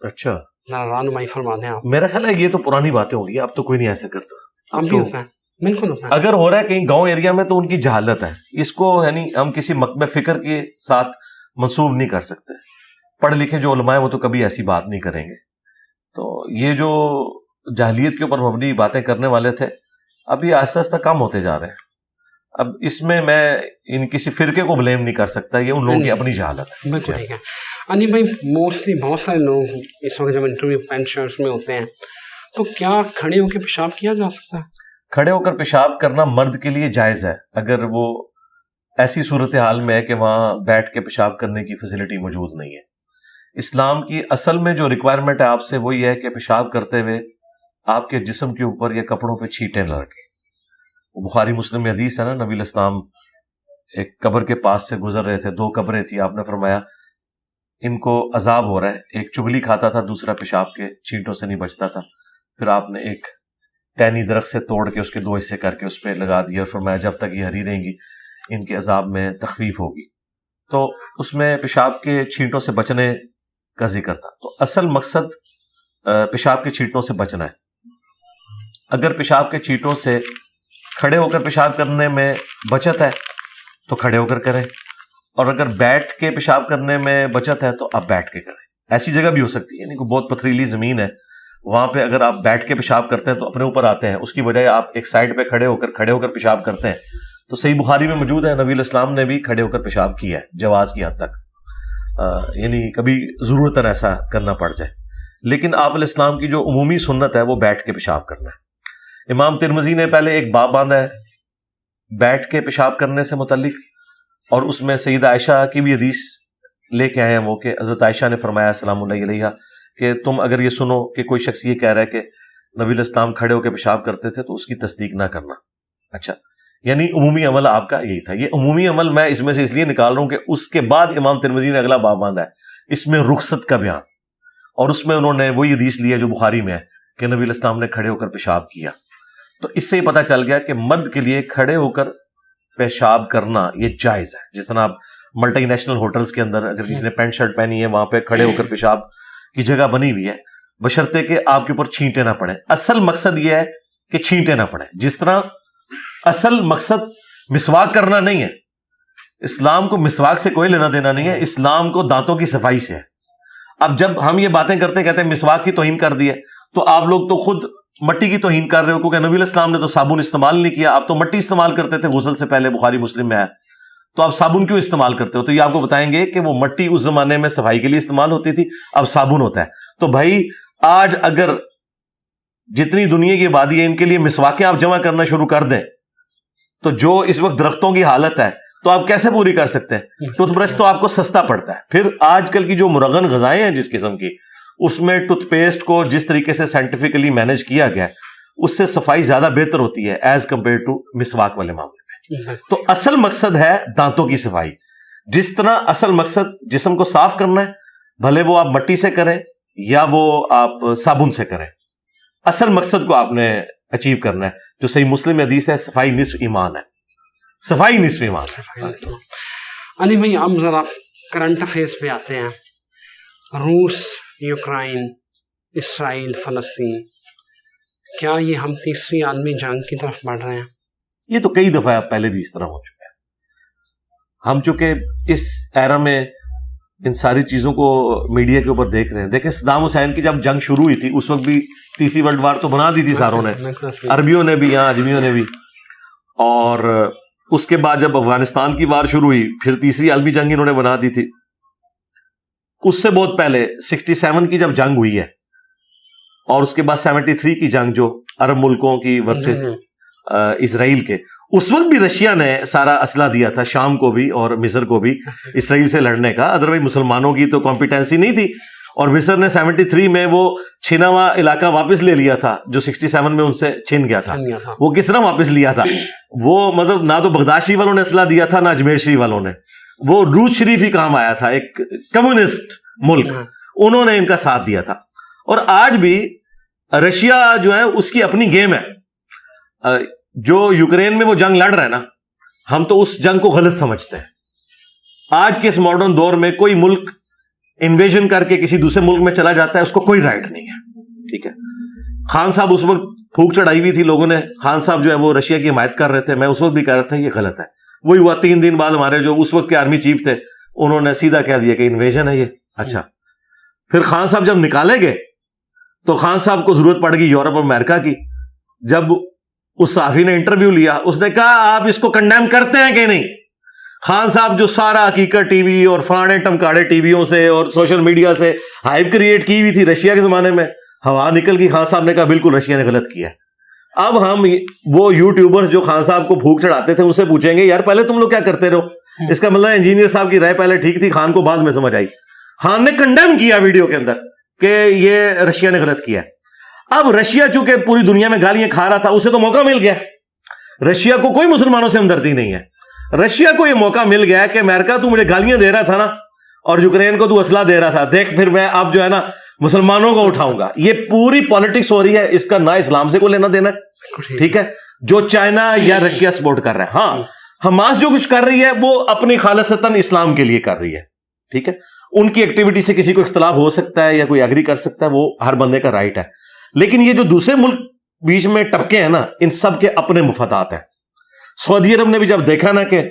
اچھا ذرا رہنمائی فرما دیں آپ. میرا خیال ہے یہ تو پرانی باتیں ہوگی، اب تو کوئی نہیں ایسا کرتا. اب بھی ہوتا ہے، بالکل ہوتا ہے. اگر ہو رہا ہے کہیں گاؤں ایریا میں تو ان کی جہالت ہے، اس کو یعنی ہم کسی مکتب فکر کے ساتھ منسوب نہیں کر سکتے. پڑھے لکھے جو علماء ہیں وہ تو کبھی ایسی بات نہیں کریں گے. تو یہ جو جاہلیت کے اوپر مبنی باتیں کرنے والے تھے اب یہ آہستہ آہستہ کم ہوتے جا رہے ہیں. اب اس میں ان کسی فرقے کو بلیم نہیں کر سکتا، یہ ان لوگوں کی اپنی جہالت ہے. بالکل ٹھیک ہے. علی بھائی موسٹلی بہت سارے لوگ اس وقت جب انٹرویو پینٹ شرٹس میں ہوتے ہیں تو کیا کھڑے ہو کے پیشاب کیا جا سکتا ہے؟ کھڑے ہو کر پیشاب کرنا مرد کے لیے جائز ہے اگر وہ ایسی صورتحال میں ہے کہ وہاں بیٹھ کے پیشاب کرنے کی فیسلٹی موجود نہیں ہے. اسلام کی اصل میں جو ریکوائرمنٹ ہے آپ سے وہ یہ ہے کہ پیشاب کرتے ہوئے آپ کے جسم کے اوپر یا کپڑوں پہ چھینٹیں نہ رکھیں. بخاری مسلم میں حدیث ہے نا، نبی الاسلام ایک قبر کے پاس سے گزر رہے تھے، 2 قبریں تھی، آپ نے فرمایا ان کو عذاب ہو رہا ہے. ایک چگلی کھاتا تھا، دوسرا پیشاب کے چھینٹوں سے نہیں بچتا تھا. پھر آپ نے ایک ٹہنی درخت سے توڑ کے اس کے 2 حصے کر کے اس پہ لگا دیا اور فرمایا جب تک یہ ہری رہیں گی ان کے عذاب میں تخفیف ہوگی. تو اس میں پیشاب کے چھینٹوں سے بچنے کا ذکر تھا. تو اصل مقصد پیشاب کے چھینٹوں سے بچنا ہے. اگر پیشاب کے چھینٹوں سے کھڑے ہو کر پیشاب کرنے میں بچت ہے تو کھڑے ہو کر کریں، اور اگر بیٹھ کے پیشاب کرنے میں بچت ہے تو آپ بیٹھ کے کریں. ایسی جگہ بھی ہو سکتی ہے، یعنی کوئی بہت پتھریلی زمین ہے وہاں پہ اگر آپ بیٹھ کے پیشاب کرتے ہیں تو اپنے اوپر آتے ہیں، اس کی بجائے آپ ایک سائڈ پہ کھڑے ہو کر پیشاب کرتے ہیں تو صحیح بخاری میں موجود ہے نبی الاسلام نے بھی کھڑے ہو کر پیشاب کیا ہے جواز کی حد تک، یعنی کبھی ضرورتاً ایسا کرنا پڑ جائے. لیکن آپ علیہ السلام کی جو عمومی سنت ہے وہ بیٹھ کے پیشاب کرنا ہے. امام ترمذی نے پہلے ایک باب باندھا ہے بیٹھ کے پیشاب کرنے سے متعلق، اور اس میں سیدہ عائشہ کی بھی حدیث لے کے آئے ہیں وہ کہ حضرت عائشہ نے فرمایا سلام اللہ علیہا کہ تم اگر یہ سنو کہ کوئی شخص یہ کہہ رہا ہے کہ نبی علیہ السلام کھڑے ہو کے پیشاب کرتے تھے تو اس کی تصدیق نہ کرنا. اچھا، یعنی عمومی عمل آپ کا یہی تھا. یہ عمومی عمل میں اس میں سے اس لیے نکال رہا ہوں کہ اس کے بعد امام ترمذی نے اگلا باب باندھا ہے اس میں رخصت کا بیان، اور اس میں انہوں نے وہی حدیث لیا جو بخاری میں ہے کہ نبی علیہ السلام نے کھڑے ہو کر پیشاب کیا. تو اس سے یہ پتہ چل گیا کہ مرد کے لیے کھڑے ہو کر پیشاب کرنا یہ جائز ہے. جس طرح آپ ملٹی نیشنل ہوٹلز کے اندر اگر کسی نے پینٹ شرٹ پہنی ہے وہاں پہ کھڑے ہو کر پیشاب کی جگہ بنی ہوئی ہے بشرطے کہ آپ کے اوپر چھینٹے نہ پڑے. اصل مقصد یہ ہے کہ چھینٹے نہ پڑے. جس طرح اصل مقصد مسواک کرنا نہیں ہے, اسلام کو مسواک سے کوئی لینا دینا نہیں ہے, اسلام کو دانتوں کی صفائی سے ہے. اب جب ہم یہ باتیں کرتے کہتے ہیں مسواک کی توہین کر دی ہے, تو آپ لوگ تو خود مٹی کی توہین کر رہے ہو, کیونکہ نبی علیہ السلام نے تو صابن استعمال نہیں کیا, آپ تو مٹی استعمال کرتے تھے غسل سے پہلے, بخاری مسلم میں ہے. تو آپ صابن کیوں استعمال کرتے ہو؟ تو یہ آپ کو بتائیں گے کہ وہ مٹی اس زمانے میں صفائی کے لیے استعمال ہوتی تھی, اب صابن ہوتا ہے. تو بھائی آج اگر جتنی دنیا کی آبادی ہے ان کے لیے مسواکیں آپ جمع کرنا شروع کر دیں تو جو اس وقت درختوں کی حالت ہے تو آپ کیسے پوری کر سکتے ہیں؟ ٹوتھ برش تو آپ کو سستا پڑتا ہے. پھر آج کل کی جو مرغن غذائیں ہیں جس قسم کی, اس میں ٹوتھ پیسٹ کو جس طریقے سے سائنٹیفکلی مینج کیا گیا اس سے صفائی زیادہ بہتر ہوتی ہے ایز کمپیئر ٹو مسواک والے معاملے میں. تو اصل مقصد ہے دانتوں کی صفائی. جس طرح اصل مقصد جسم کو صاف کرنا ہے, بھلے وہ آپ مٹی سے کریں یا وہ آپ صابن سے کریں, اصل مقصد کو آپ نے اچیو کرنا ہے. جو صحیح مسلم حدیث ہے, صفائی نصف ایمان ہے, صفائی نصف ایمان ہے. علی بھائی اب ذرا کرنٹ افیئرس پہ آتے ہیں. روس, یوکرائن, اسرائیل, فلسطین, کیا یہ ہم تیسری عالمی جنگ کی طرف بڑھ رہے ہیں؟ یہ تو کئی دفعہ پہلے بھی اس طرح ہو چکا ہے. ہم چونکہ اس ایرا میں ان ساری چیزوں کو میڈیا کے اوپر دیکھ رہے ہیں. دیکھیں صدام حسین کی جب جنگ شروع ہوئی تھی اس وقت بھی تیسری ورلڈ وار تو بنا دی تھی ساروں نے, عربیوں نے بھی, یہاں اجمیوں نے بھی. اور اس کے بعد جب افغانستان کی وار شروع ہوئی پھر تیسری عالمی جنگ انہوں نے بنا دی تھی. اس سے بہت پہلے 67 کی جب جنگ ہوئی ہے اور اس کے بعد 73 کی جنگ جو عرب ملکوں کی ورسز اسرائیل کے, اس وقت بھی رشیا نے سارا اسلحہ دیا تھا شام کو بھی اور مصر کو بھی اسرائیل سے لڑنے کا. ادروائز مسلمانوں کی تو کمپیٹنسی نہیں تھی, اور مصر نے 73 میں وہ چھنا ہوا علاقہ واپس لے لیا تھا جو 67 میں ان سے چھن گیا تھا. وہ کس طرح واپس لیا تھا؟ وہ مطلب نہ تو بغداد شریف والوں نے اسلحہ دیا تھا نہ اجمیر شریف والوں نے, وہ روس شریف ہی کام آیا تھا, ایک کمیونسٹ ملک, انہوں نے ان کا ساتھ دیا تھا. اور آج بھی رشیا جو ہے اس کی اپنی گیم ہے. جو یوکرین میں وہ جنگ لڑ رہا ہے نا, ہم تو اس جنگ کو غلط سمجھتے ہیں. آج کے اس ماڈرن دور میں کوئی ملک انویژن کر کے کسی دوسرے ملک میں چلا جاتا ہے اس کو کوئی رائٹ نہیں ہے. ٹھیک ہے, خان صاحب اس وقت پھونک چڑھائی ہوئی تھی لوگوں نے, خان صاحب جو ہے وہ رشیا کی حمایت کر رہے تھے, میں اس وقت بھی کہہ رہا تھا یہ غلط ہے. وہی ہوا 3 دن بعد ہمارے جو اس وقت کے آرمی چیف تھے انہوں نے سیدھا کہہ دیا کہ انویژن ہے یہ. اچھا, پھر خان صاحب جب نکالے گئے تو خان صاحب کو ضرورت پڑ گئی یورپ اور امریکہ کی. جب اس صحافی نے انٹرویو لیا اس نے کہا آپ اس کو کنڈیم کرتے ہیں کہ نہیں؟ خان صاحب جو سارا حقیقت ٹی وی اور فلانے ٹمکاڑے ٹی ویوں سے اور سوشل میڈیا سے ہائپ کریٹ کی ہوئی تھی رشیا کے زمانے میں, ہوا نکل گئی. خان صاحب نے کہا بالکل رشیا نے غلط کیا. اب ہم وہ یوٹیوبرز جو خان صاحب کو پھونک چڑھاتے تھے ان سے پوچھیں گے یار پہلے تم لوگ کیا کرتے رہو؟ اس کا مطلب انجینئر صاحب کی رائے پہلے ٹھیک تھی, خان کو بعد میں سمجھ آئی. خان نے کنڈیم کیا ویڈیو کے اندر کہ یہ رشیا نے غلط کیا. اب رشیا چونکہ پوری دنیا میں گالیاں کھا رہا تھا, اسے تو موقع مل گیا. رشیا کو کوئی مسلمانوں سے ہمدردی نہیں ہے. رشیا کو یہ موقع مل گیا کہ امریکہ تو مجھے گالیاں دے رہا تھا نا اور یوکرین کو تو اسلحہ دے رہا تھا, دیکھ پھر میں اب جو ہے نا مسلمانوں کو اٹھاؤں گا. یہ پوری پالیٹکس ہو رہی ہے, اس کا نہ اسلام سے کوئی لینا دینا ہے. ٹھیک ہے, جو چائنا یا رشیا سپورٹ کر رہا ہے. ہاں حماس جو کچھ کر رہی ہے وہ اپنی خالصتاً اسلام کے لیے کر رہی ہے. ٹھیک ہے, ان کی ایکٹیویٹی سے کسی کو اختلاف ہو سکتا ہے یا کوئی ایگری کر سکتا ہے, وہ ہر بندے کا رائٹ ہے. لیکن یہ جو دوسرے ملک بیچ میں ٹپکے ہیں نا, ان سب کے اپنے مفادات ہیں. سعودی عرب نے بھی جب دیکھا نا کہ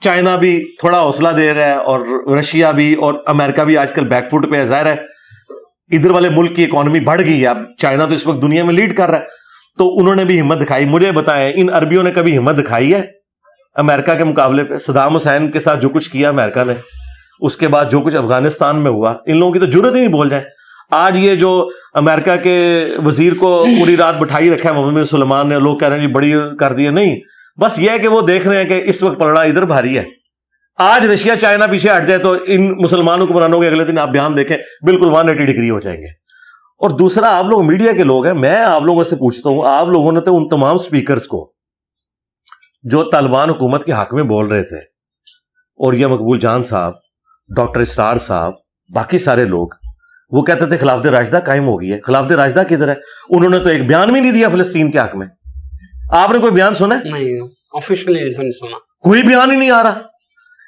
چائنا بھی تھوڑا حوصلہ دے رہا ہے اور رشیا بھی اور امریکہ بھی آج کل بیک فٹ پہ ہے, ظاہر ہے ادھر والے ملک کی اکانومی بڑھ گئی ہے. اب چائنا تو اس وقت دنیا میں لیڈ کر رہا ہے, تو انہوں نے بھی ہمت دکھائی. مجھے بتائیں ان عربیوں نے کبھی ہمت دکھائی ہے امریکہ کے مقابلے پہ؟ صدام حسین کے ساتھ جو کچھ کیا امریکہ نے, اس کے بعد جو کچھ افغانستان میں ہوا, ان لوگوں کی تو جرت ہی نہیں بول جائیں. آج یہ جو امریکہ کے وزیر کو پوری رات بٹھائی رکھا ہے محمد بن سلمان نے, لوگ کہہ رہے ہیں جی بڑی کر دی ہے. نہیں, بس یہ ہے کہ وہ دیکھ رہے ہیں کہ اس وقت پلڑا ادھر بھاری ہے. آج رشیا چائنا پیچھے ہٹ جائے تو ان مسلمانوں کو بنانوں کے اگلے دن آپ بیان دیکھیں بالکل 180 ڈگری ہو جائیں گے. اور دوسرا, آپ لوگ میڈیا کے لوگ ہیں, میں آپ لوگوں سے پوچھتا ہوں, آپ لوگوں نے تو ان تمام سپیکرز کو جو طالبان حکومت کے حق میں بول رہے تھے, اور یہ مقبول جان صاحب, ڈاکٹر اسرار صاحب, باقی سارے لوگ, وہ کہتے تھے خلافت راشدہ قائم ہو گئی ہے. خلافت راشدہ کدھر ہے؟ انہوں نے تو ایک بیان بھی نہیں دیا فلسطین کے حق میں. آپ نے کوئی بیان سنا ہے؟ نہیں, آفیشلی نہیں سنا. کوئی بیان ہی نہیں آ رہا.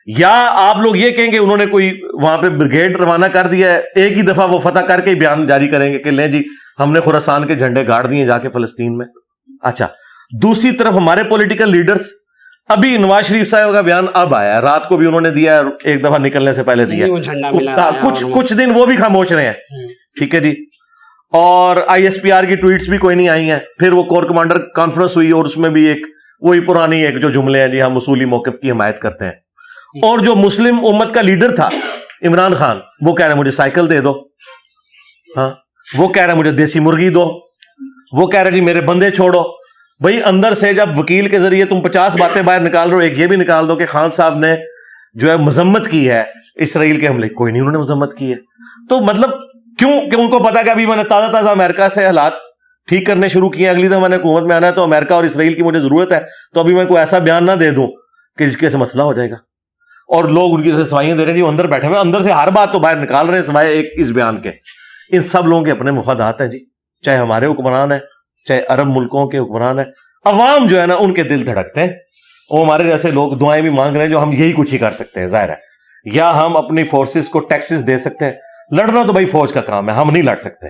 یا آپ لوگ یہ کہیں کہ انہوں نے کوئی وہاں پہ بریگیڈ روانہ کر دیا ہے, ایک ہی دفعہ وہ فتح کر کے بیان جاری کریں گے کہ لیں جی ہم نے خراسان کے جھنڈے گاڑ دیے جا کے فلسطین میں. اچھا, دوسری طرف ہمارے پولیٹیکل لیڈرز, ابھی نواز شریف صاحب کا بیان اب آیا ہے, رات کو بھی انہوں نے دیا ہے, ایک دفعہ نکلنے سے پہلے دیا, کچھ دن وہ بھی خاموش رہے ہیں, ٹھیک ہے جی. اور آئی ایس پی آر کی ٹویٹس بھی کوئی نہیں آئی ہیں. پھر وہ کور کمانڈر کانفرنس ہوئی اور اس میں بھی ایک وہی پرانی ایک جو جملے ہیں جی ہم اصولی موقف کی حمایت کرتے ہیں. اور جو مسلم امت کا لیڈر تھا عمران خان, وہ کہہ رہے ہیں مجھے سائیکل دے دو, ہاں وہ کہہ رہے ہیں مجھے دیسی مرغی دو, وہ کہہ رہے جی میرے بندے چھوڑو. بھائی اندر سے جب وکیل کے ذریعے تم 50 باتیں باہر نکال رہے ہو, ایک یہ بھی نکال دو کہ خان صاحب نے جو ہے مذمت کی ہے اسرائیل کے حملے, کوئی نہیں انہوں نے مذمت کی ہے. تو مطلب کیوں کہ ان کو پتا کہ ابھی میں نے تازہ امریکہ سے حالات ٹھیک کرنے شروع کیے ہیں, اگلی دفعہ میں نے حکومت میں آنا ہے تو امریکہ اور اسرائیل کی مجھے ضرورت ہے, تو ابھی میں کوئی ایسا بیان نہ دے دوں کہ جس کے سے مسئلہ ہو جائے گا. اور لوگ ان کی طرف سوائیاں دے رہے ہیں جی, وہ اندر بیٹھے ہوئے اندر سے ہر بات تو باہر نکال رہے ہیں سوائے ایک اس بیان کے. ان سب لوگوں کے اپنے مفادات ہیں جی, چاہے ہمارے حکمران ہیں چاہے عرب ملکوں کے حکمران ہیں. عوام جو ہے نا ان کے دل دھڑکتے ہیں, وہ ہمارے جیسے لوگ دعائیں بھی مانگ رہے ہیں جو ہم یہی کچھ ہی کر سکتے ہیں ظاہر ہے, یا ہم اپنی فورسز کو ٹیکسز دے سکتے ہیں, لڑنا تو بھائی فوج کا کام ہے, ہم نہیں لڑ سکتے.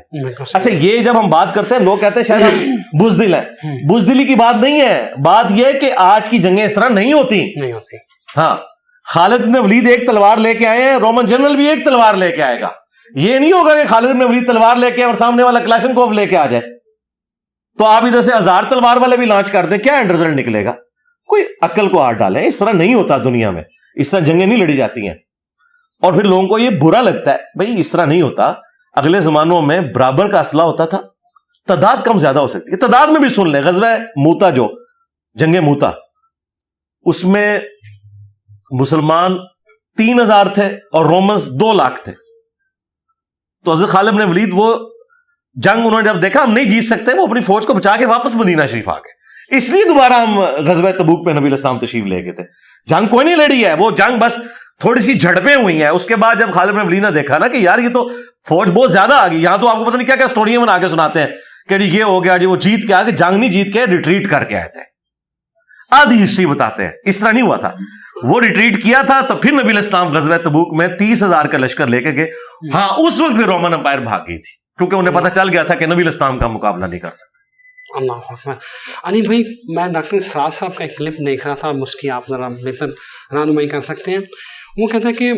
اچھا یہ جب ہم بات کرتے ہیں لوگ کہتے ہیں شاید ہم بزدل ہیں, بزدلی کی بات نہیں ہے, بات یہ ہے کہ آج کی جنگیں اس طرح نہیں ہوتی. ہاں خالد بن ولید ایک تلوار لے کے آئے ہیں, رومن جنرل بھی ایک تلوار لے کے آئے گا. یہ نہیں ہوگا کہ خالد بن ولید تلوار لے کے اور سامنے والا کلاشنکوف لے کے آ جائے تو آپ ادھر سے 1000 تلوار والے بھی لانچ کر دیں, کیا اینڈ رزلٹ نکلے گا؟ کوئی عقل کو ہاتھ ڈالیں, اس طرح نہیں ہوتا دنیا میں, اس طرح جنگیں نہیں لڑی جاتی ہیں. اور پھر لوگوں کو یہ برا لگتا ہے, بھائی اس طرح نہیں ہوتا. اگلے زمانوں میں برابر کا اسلحہ ہوتا تھا, تعداد کم زیادہ ہو سکتی ہے. تعداد میں بھی سن لیں, غزوہ موتا جو جنگ موتا, اس میں مسلمان 3000 تھے اور رومنز 2 لاکھ تھے. تو حضرت خالد بن ولید وہ جنگ انہوں نے جب دیکھا ہم نہیں جیت سکتے, وہ اپنی فوج کو بچا کے واپس مدینہ شریف آ گئے. اس لیے دوبارہ ہم غزوہ تبوک پہ نبی علیہ السلام تشریف لے گئے تھے. جنگ کوئی نہیں لڑی ہے, وہ جنگ بس تھوڑی سی جھڑپیں ہوئی ہیں. اس کے بعد جب خالد بن ولید نے دیکھا نا کہ یار یہ تو فوج بہت زیادہ آ گئی, یہاں تو آپ کو پتہ نہیں کیا کیا سٹوریاں بنا کے سناتے ہیں کہ جی یہ ہو گیا جی وہ جیت کے آ گئے, جنگ نہیں جیت کے ریٹریٹ کر کے آئے تھے. آدھی ہسٹری بتاتے ہیں, اس طرح نہیں ہوا تھا. وہ ریٹریٹ کیا تھا تو پھر نبی علیہ السلام غزوہ تبوک میں 30,000 کا لشکر لے کے گئے. ہاں اس وقت بھی رومن امپائر بھاگ گئی تھی کیونکہ انہیں پتہ چل گیا تھا کہ نبی علیہ السلام کا مقابلہ نہیں کر سکتے. اللہ اکبر. علی بھائی میں ڈاکٹر سراج صاحب کا ایک کلپ دیکھ رہا تھا, اس کی آپ ذرا بہتر رہنمائی کر سکتے ہیں. وہ کہتے ہیں کہ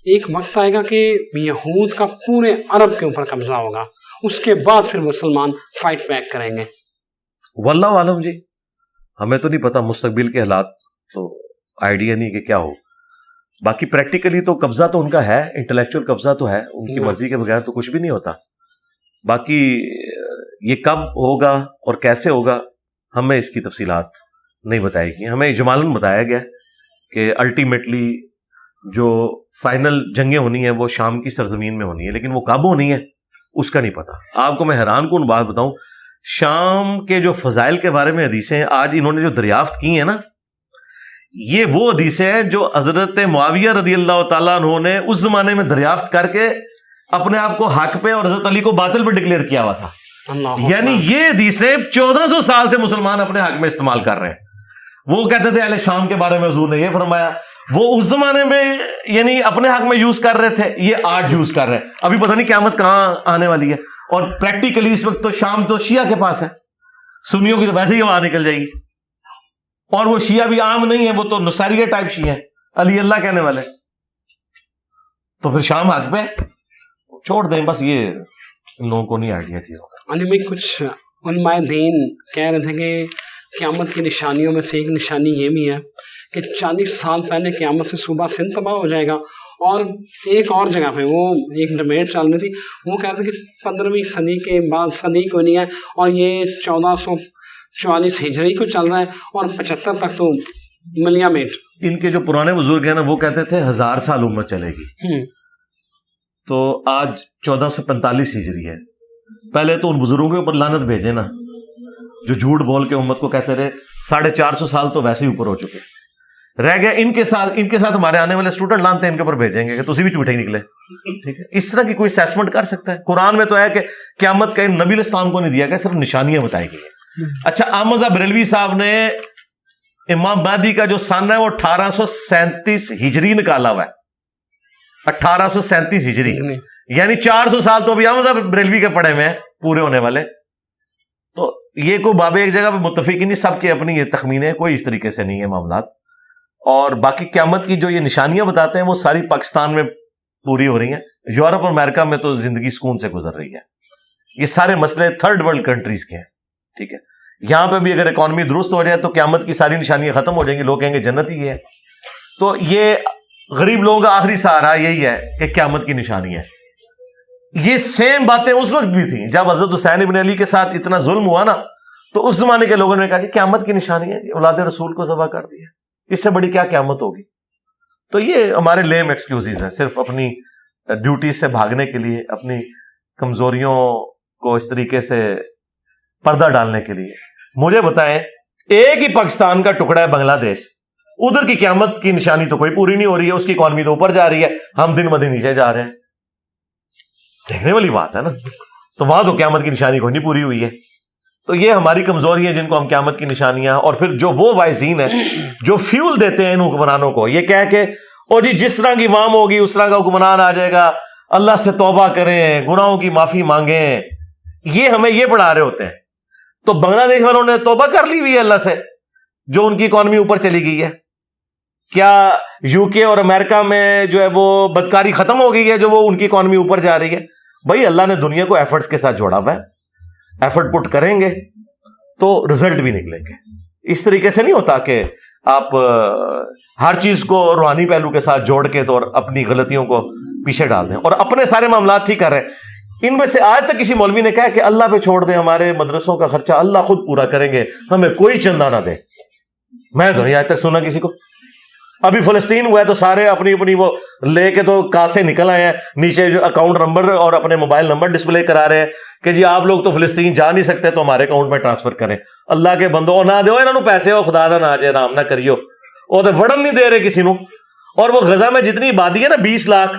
ایک وقت آئے گا کہ یہود کا پورے عرب کے اوپر قبضہ ہوگا, اس کے بعد پھر مسلمان فائٹ بیک کریں گے. واللہ عالم جی, ہمیں تو نہیں پتا مستقبل کے حالات, تو آئیڈیا نہیں کہ کیا ہو. باقی پریکٹیکلی تو قبضہ تو ان کا ہے, انٹلیکچوئل قبضہ تو ہے, ان کی مرضی کے بغیر تو کچھ بھی نہیں ہوتا. باقی یہ کب ہوگا اور کیسے ہوگا ہمیں اس کی تفصیلات نہیں بتائی گئی. ہمیں اجمالاً بتایا گیا کہ الٹیمیٹلی جو فائنل جنگیں ہونی ہیں وہ شام کی سرزمین میں ہونی ہے, لیکن وہ کب ہونی ہے اس کا نہیں پتا. آپ کو میں حیران کن بات بتاؤں, شام کے جو فضائل کے بارے میں حدیثیں آج انہوں نے جو دریافت کی ہیں نا, یہ وہ حدیثیں ہیں جو حضرت معاویہ رضی اللہ تعالیٰ عنہ نے اس زمانے میں دریافت کر کے اپنے آپ کو حق پہ اور حضرت علی کو باطل پہ ڈکلیئر کیا ہوا تھا. یعنی یہ حدیثیں 1400 سال سے مسلمان اپنے حق میں استعمال کر رہے ہیں. وہ کہتے تھے اہل شام کے بارے میں حضور نے یہ فرمایا, وہ اس زمانے میں یعنی اپنے حق میں یوز کر رہے تھے, یہ آج یوز کر رہے ہیں. ابھی پتہ نہیں قیامت کہاں آنے والی ہے. اور پریکٹیکلی اس وقت تو شام تو شیعہ کے پاس ہے, سنیوں کی تو ویسے ہی آواز نکل جائے گی. اور وہ شیعہ بھی عام نہیں ہے, وہ تو نصیریہ ٹائپ شیعہ ہیں, علی اللہ کہنے والے. تو پھر شام حق پہ چھوڑ دیں بس, یہ ان لوگوں کو نہیں آئیڈیا چیزوں کا. علی بھائی کچھ علماء دین کہہ رہے تھے کہ قیامت کی نشانیوں میں سے ایک نشانی یہ بھی ہے کہ 40 سال پہلے قیامت سے صوبہ سندھ تباہ ہو جائے گا. اور ایک اور جگہ پہ وہ ایک ڈبیٹ چل رہی تھی, وہ کہہ رہے تھے کہ 15ویں صدی کے بعد صدی کو نہیں ہے, اور یہ 1444 ہجری کو چل رہا ہے, اور 75 تک تو ملیا میٹ. ان کے جو پرانے بزرگ ہیں نا وہ کہتے تھے 1000 سال امت چلے گی, تو آج 1445 ہجری ہے. پہلے تو ان بزرگوں کے اوپر لعنت بھیجے نا جو جھوٹ بول کے امت کو کہتے رہے. 450 سال تو ویسے ہی اوپر ہو چکے, رہ گیا ان کے ساتھ ہمارے آنے والے اسٹوڈنٹ لانتے ہیں ان کے اوپر بھیجیں گے کہ تسی بھی جھوٹے ہی نکلے. ٹھیک ہے, اس طرح کی کوئی اسیسمنٹ کر سکتا ہے؟ قرآن میں تو ہے کہ قیامت کا نبی علیہ السلام کو نہیں دیا گیا, صرف نشانیاں بتائی گئی ہیں. اچھا, احمد بریلوی صاحب نے امام مہدی کا جو سن ہے وہ 1837 ہجری نکالا ہوا ہے، 1837 ہجری، یعنی 400 سال تو ابھی ہم صاحب بریلوی کے پڑھے ہوئے ہیں پورے ہونے والے. تو یہ کوئی بابے ایک جگہ پہ متفق ہی نہیں، سب کے اپنی یہ تخمینے، کوئی اس طریقے سے نہیں ہے معاملات. اور باقی قیامت کی جو یہ نشانیاں بتاتے ہیں وہ ساری پاکستان میں پوری ہو رہی ہیں. یورپ اور امریکہ میں تو زندگی سکون سے گزر رہی ہے. یہ سارے مسئلے تھرڈ ورلڈ کنٹریز کے ہیں. ٹھیک ہے، یہاں پہ بھی اگر اکانومی درست ہو جائے تو قیامت کی ساری نشانیاں ختم ہو جائیں گی، لوگ کہیں گے جنت ہی ہے. تو یہ غریب لوگوں کا آخری سہارا یہی ہے کہ قیامت کی نشانی ہے. یہ سیم باتیں اس وقت بھی تھیں جب حضرت حسین ابن علی کے ساتھ اتنا ظلم ہوا نا، تو اس زمانے کے لوگوں نے کہا کہ قیامت کی نشانی ہے، اولاد رسول کو ذبح کر دیا، اس سے بڑی کیا قیامت ہوگی. تو یہ ہمارے لیم ایکسکیوزز ہیں، صرف اپنی ڈیوٹی سے بھاگنے کے لیے، اپنی کمزوریوں کو اس طریقے سے پردہ ڈالنے کے لیے. مجھے بتائیں، ایک ہی پاکستان کا ٹکڑا ہے بنگلہ دیش، ادھر کی قیامت کی نشانی تو کوئی پوری نہیں ہو رہی ہے، اس کی اکانومی تو اوپر جا رہی ہے، ہم دن بدن نیچے جا رہے ہیں. دیکھنے والی بات ہے نا. تو وہاں تو قیامت کی نشانی کوئی نہیں پوری ہوئی ہے. تو یہ ہماری کمزوری ہے جن کو ہم قیامت کی نشانیاں، اور پھر جو وہ وائزین ہیں جو فیول دیتے ہیں ان حکمرانوں کو، یہ کہہ کے اور جی جس طرح کی عوام ہوگی اس طرح کا حکمران آ جائے گا، اللہ سے توبہ کریں، گناہوں کی معافی مانگیں، یہ ہمیں یہ پڑھا رہے ہوتے ہیں. تو بنگلہ دیش والوں نے توبہ کر لی ہوئی ہے اللہ سے، جو ان کی اکانومی اوپر چلی گئی ہے. کیا یو کے اور امریکہ میں جو ہے وہ بدکاری ختم ہو گئی ہے جو وہ ان کی اکانومی اوپر جا رہی ہے؟ بھائی اللہ نے دنیا کو ایفرٹس کے ساتھ جوڑا ہوا ہے، ایفرٹ پٹ کریں گے تو رزلٹ بھی نکلیں گے. اس طریقے سے نہیں ہوتا کہ آپ ہر چیز کو روحانی پہلو کے ساتھ جوڑ کے تو اور اپنی غلطیوں کو پیچھے ڈال دیں اور اپنے سارے معاملات ٹھیک کر رہے ہیں. ان میں سے آج تک کسی مولوی نے کہا کہ اللہ پہ چھوڑ دیں، ہمارے مدرسوں کا خرچہ اللہ خود پورا کریں گے، ہمیں کوئی چندہ نہ دے؟ میں تو نہیں آج تک سنا کسی کو. ابھی فلسطین ہوا ہے تو سارے اپنی اپنی وہ لے کے تو کاسے نکل آئے ہیں، نیچے جو اکاؤنٹ نمبر اور اپنے موبائل نمبر ڈسپلے کرا رہے ہیں کہ جی آپ لوگ تو فلسطین جا نہیں سکتے تو ہمارے اکاؤنٹ میں ٹرانسفر کریں. اللہ کے بندو نہ دو انہوں پیسے، ہو خدا دا نہ جے رام نہ کریو، وہ تو وڑن نہیں دے رہے کسی نو. اور وہ غزہ میں جتنی آبادی ہے نا 20 لاکھ،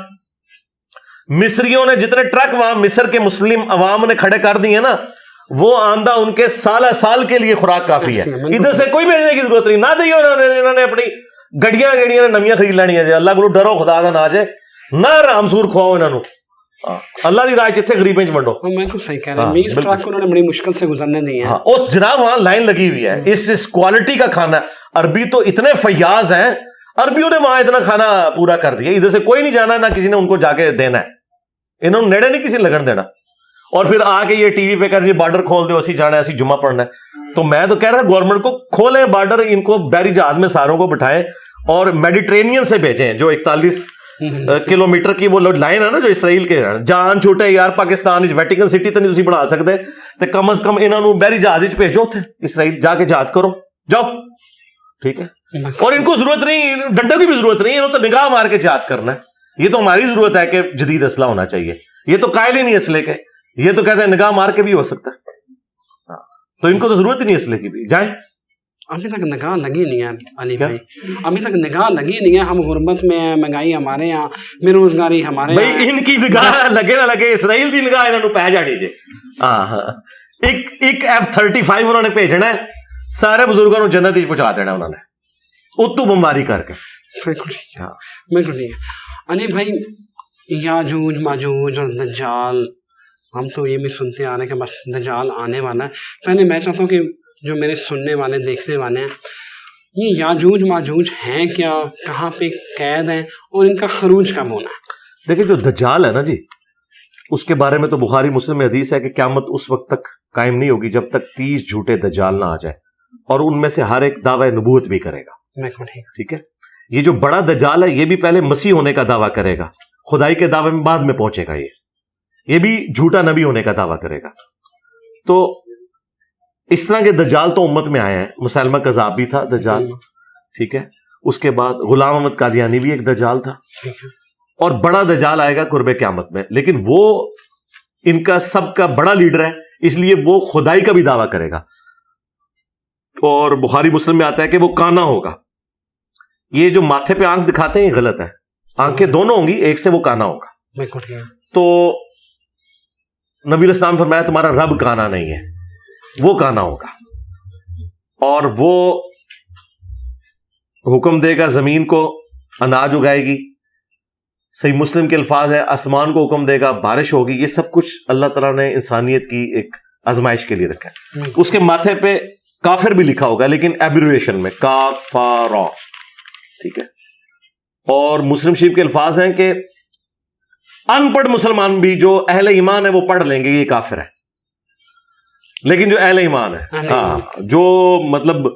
مصریوں نے جتنے ٹرک وہاں مصر کے مسلم عوام نے کھڑے کر دیے نا، وہ آندہ ان کے سال کے لیے خوراک کافی ہے. ادھر سے کوئی بھیجنے کی ضرورت نہیں، نہ دیو انہوں نے اپنی گڑیاں نے نمیاں خرید لینی ہے. اللہ کو ڈرو خدا دا نہ جے، نہ رامسور کھواؤ انہوں، اللہ دی راہ جتھے غریبیں چ ونڈو. بالکل صحیح کہہ رہے ہیں، 20 ٹرک انہوں نے بڑی مشکل سے گزرنے دی ہیں. اس جناب وہاں لائن لگی ہوئی ہے، اس کوالٹی کا کھانا. عربی تو اتنے فیاض ہیں، عربیوں نے وہاں اتنا کھانا پورا کر دیا، ادھر سے کوئی نہیں جانا، نہ کسی نے ان کو جا کے دینا ہے، انہوں نے نیڑے نہیں کسی لگن دینا. اور پھر آ کے یہ ٹی وی پہ کر جی بارڈر کھول دو، اسی جانا ہے، اسی جمعہ پڑھنا ہے. تو میں تو کہہ رہا گورنمنٹ کو کھولیں بارڈر، ان کو بحری جہاز میں ساروں کو بٹھائیں اور میڈیٹرینین سے بھیجیں. جو 41 کلومیٹر کی وہ لائن ہے نا جو اسرائیل کے، جان چھوٹے یار پاکستان ویٹیکن سٹی تو نہیں تسی بڑھا سکتے، تو کم از کم انہوں نے بحری جہاز بھیجو تھے اسرائیل، جا کے جہاد کرو، جاؤ. ٹھیک ہے، اور ان کو ضرورت نہیں، ڈنڈوں کی بھی ضرورت نہیں، انہوں تو نگاہ مار کے جہاد کرنا ہے. یہ تو ہماری ضرورت ہے کہ جدید اسلحہ ہونا چاہیے. یہ تو قائل ہی نہیں اسلحے کے، یہ تو کہتے ہیں نگاہ مار کے بھی ہو سکتا ہے. تو ان کو تو ضرورت ہی نہیں اسلحے کی بھی. جائیں، ابھی تک نگاہ لگی نہیں ہے علی بھائی، ابھی تک نگاہ لگی نہیں ہے. ہم غربت میں ہیں، مہنگائی ہمارے یہاں، بے روزگاری ہمارے یہاں. بھائی ان کی نگاہ لگے نہ لگے، اسرائیل کی نگاہ انہوں نے پہ جانی جی. ایک F-35 انہوں نے بھیجنا ہے، سارے بزرگوں کو جنت ہی پہنچا دینا انہوں نے، اتو بمباری کر کے. بالکل ٹھیک ہے، بالکل ٹھیک ہے. علی بھائی، یاجوج ماجوج اور دجال، ہم تو یہ بھی سنتے آ رہے ہیں کہ بس دجال آنے والا ہے. پہلے میں چاہتا ہوں کہ جو میرے سننے والے دیکھنے والے ہیں، یہ یاجوج ماجوج ہیں کیا، کہاں پہ قید ہیں، اور ان کا خروج کب ہونا ہے؟ دیکھیں جو دجال ہے نا جی، اس کے بارے میں تو بخاری مسلم میں حدیث ہے کہ قیامت اس وقت تک قائم نہیں ہوگی جب تک 30 جھوٹے دجال نہ آ جائے، اور ان میں سے ہر ایک دعوی نبوت بھی کرے گا. ٹھیک ہے، یہ جو بڑا دجال ہے یہ بھی پہلے مسیح ہونے کا دعویٰ کرے گا، خدائی کے دعوے میں بعد میں پہنچے گا. یہ بھی جھوٹا نبی ہونے کا دعویٰ کرے گا. تو اس طرح کے دجال تو امت میں آئے ہیں. مسلمہ کذاب بھی تھا دجال، ٹھیک ہے. اس کے بعد غلام احمد قادیانی بھی ایک دجال تھا، اور بڑا دجال آئے گا قرب قیامت میں، لیکن وہ ان کا سب کا بڑا لیڈر ہے، اس لیے وہ خدائی کا بھی دعویٰ کرے گا. اور بخاری مسلم میں آتا ہے کہ وہ کانا ہوگا. یہ جو ماتھے پہ آنکھ دکھاتے ہیں یہ غلط ہے، آنکھیں دونوں ہوں گی، ایک سے وہ کانا ہوگا. تو نبی علیہ السلام فرمایا تمہارا رب کانا نہیں ہے، وہ کانا ہوگا. اور وہ حکم دے گا زمین کو اناج اگائے گی. صحیح مسلم کے الفاظ ہے آسمان کو حکم دے گا بارش ہوگی. یہ سب کچھ اللہ تعالیٰ نے انسانیت کی ایک آزمائش کے لیے رکھا ہے. اس کے ماتھے پہ کافر بھی لکھا ہوگا لیکن ایبریویشن میں کافارا, ٹھیک ہے. اور مسلم شریف کے الفاظ ہیں کہ ان پڑھ مسلمان بھی جو اہل ایمان ہے وہ پڑھ لیں گے یہ کافر ہے, لیکن جو اہل ایمان ہے, ہاں جو مطلب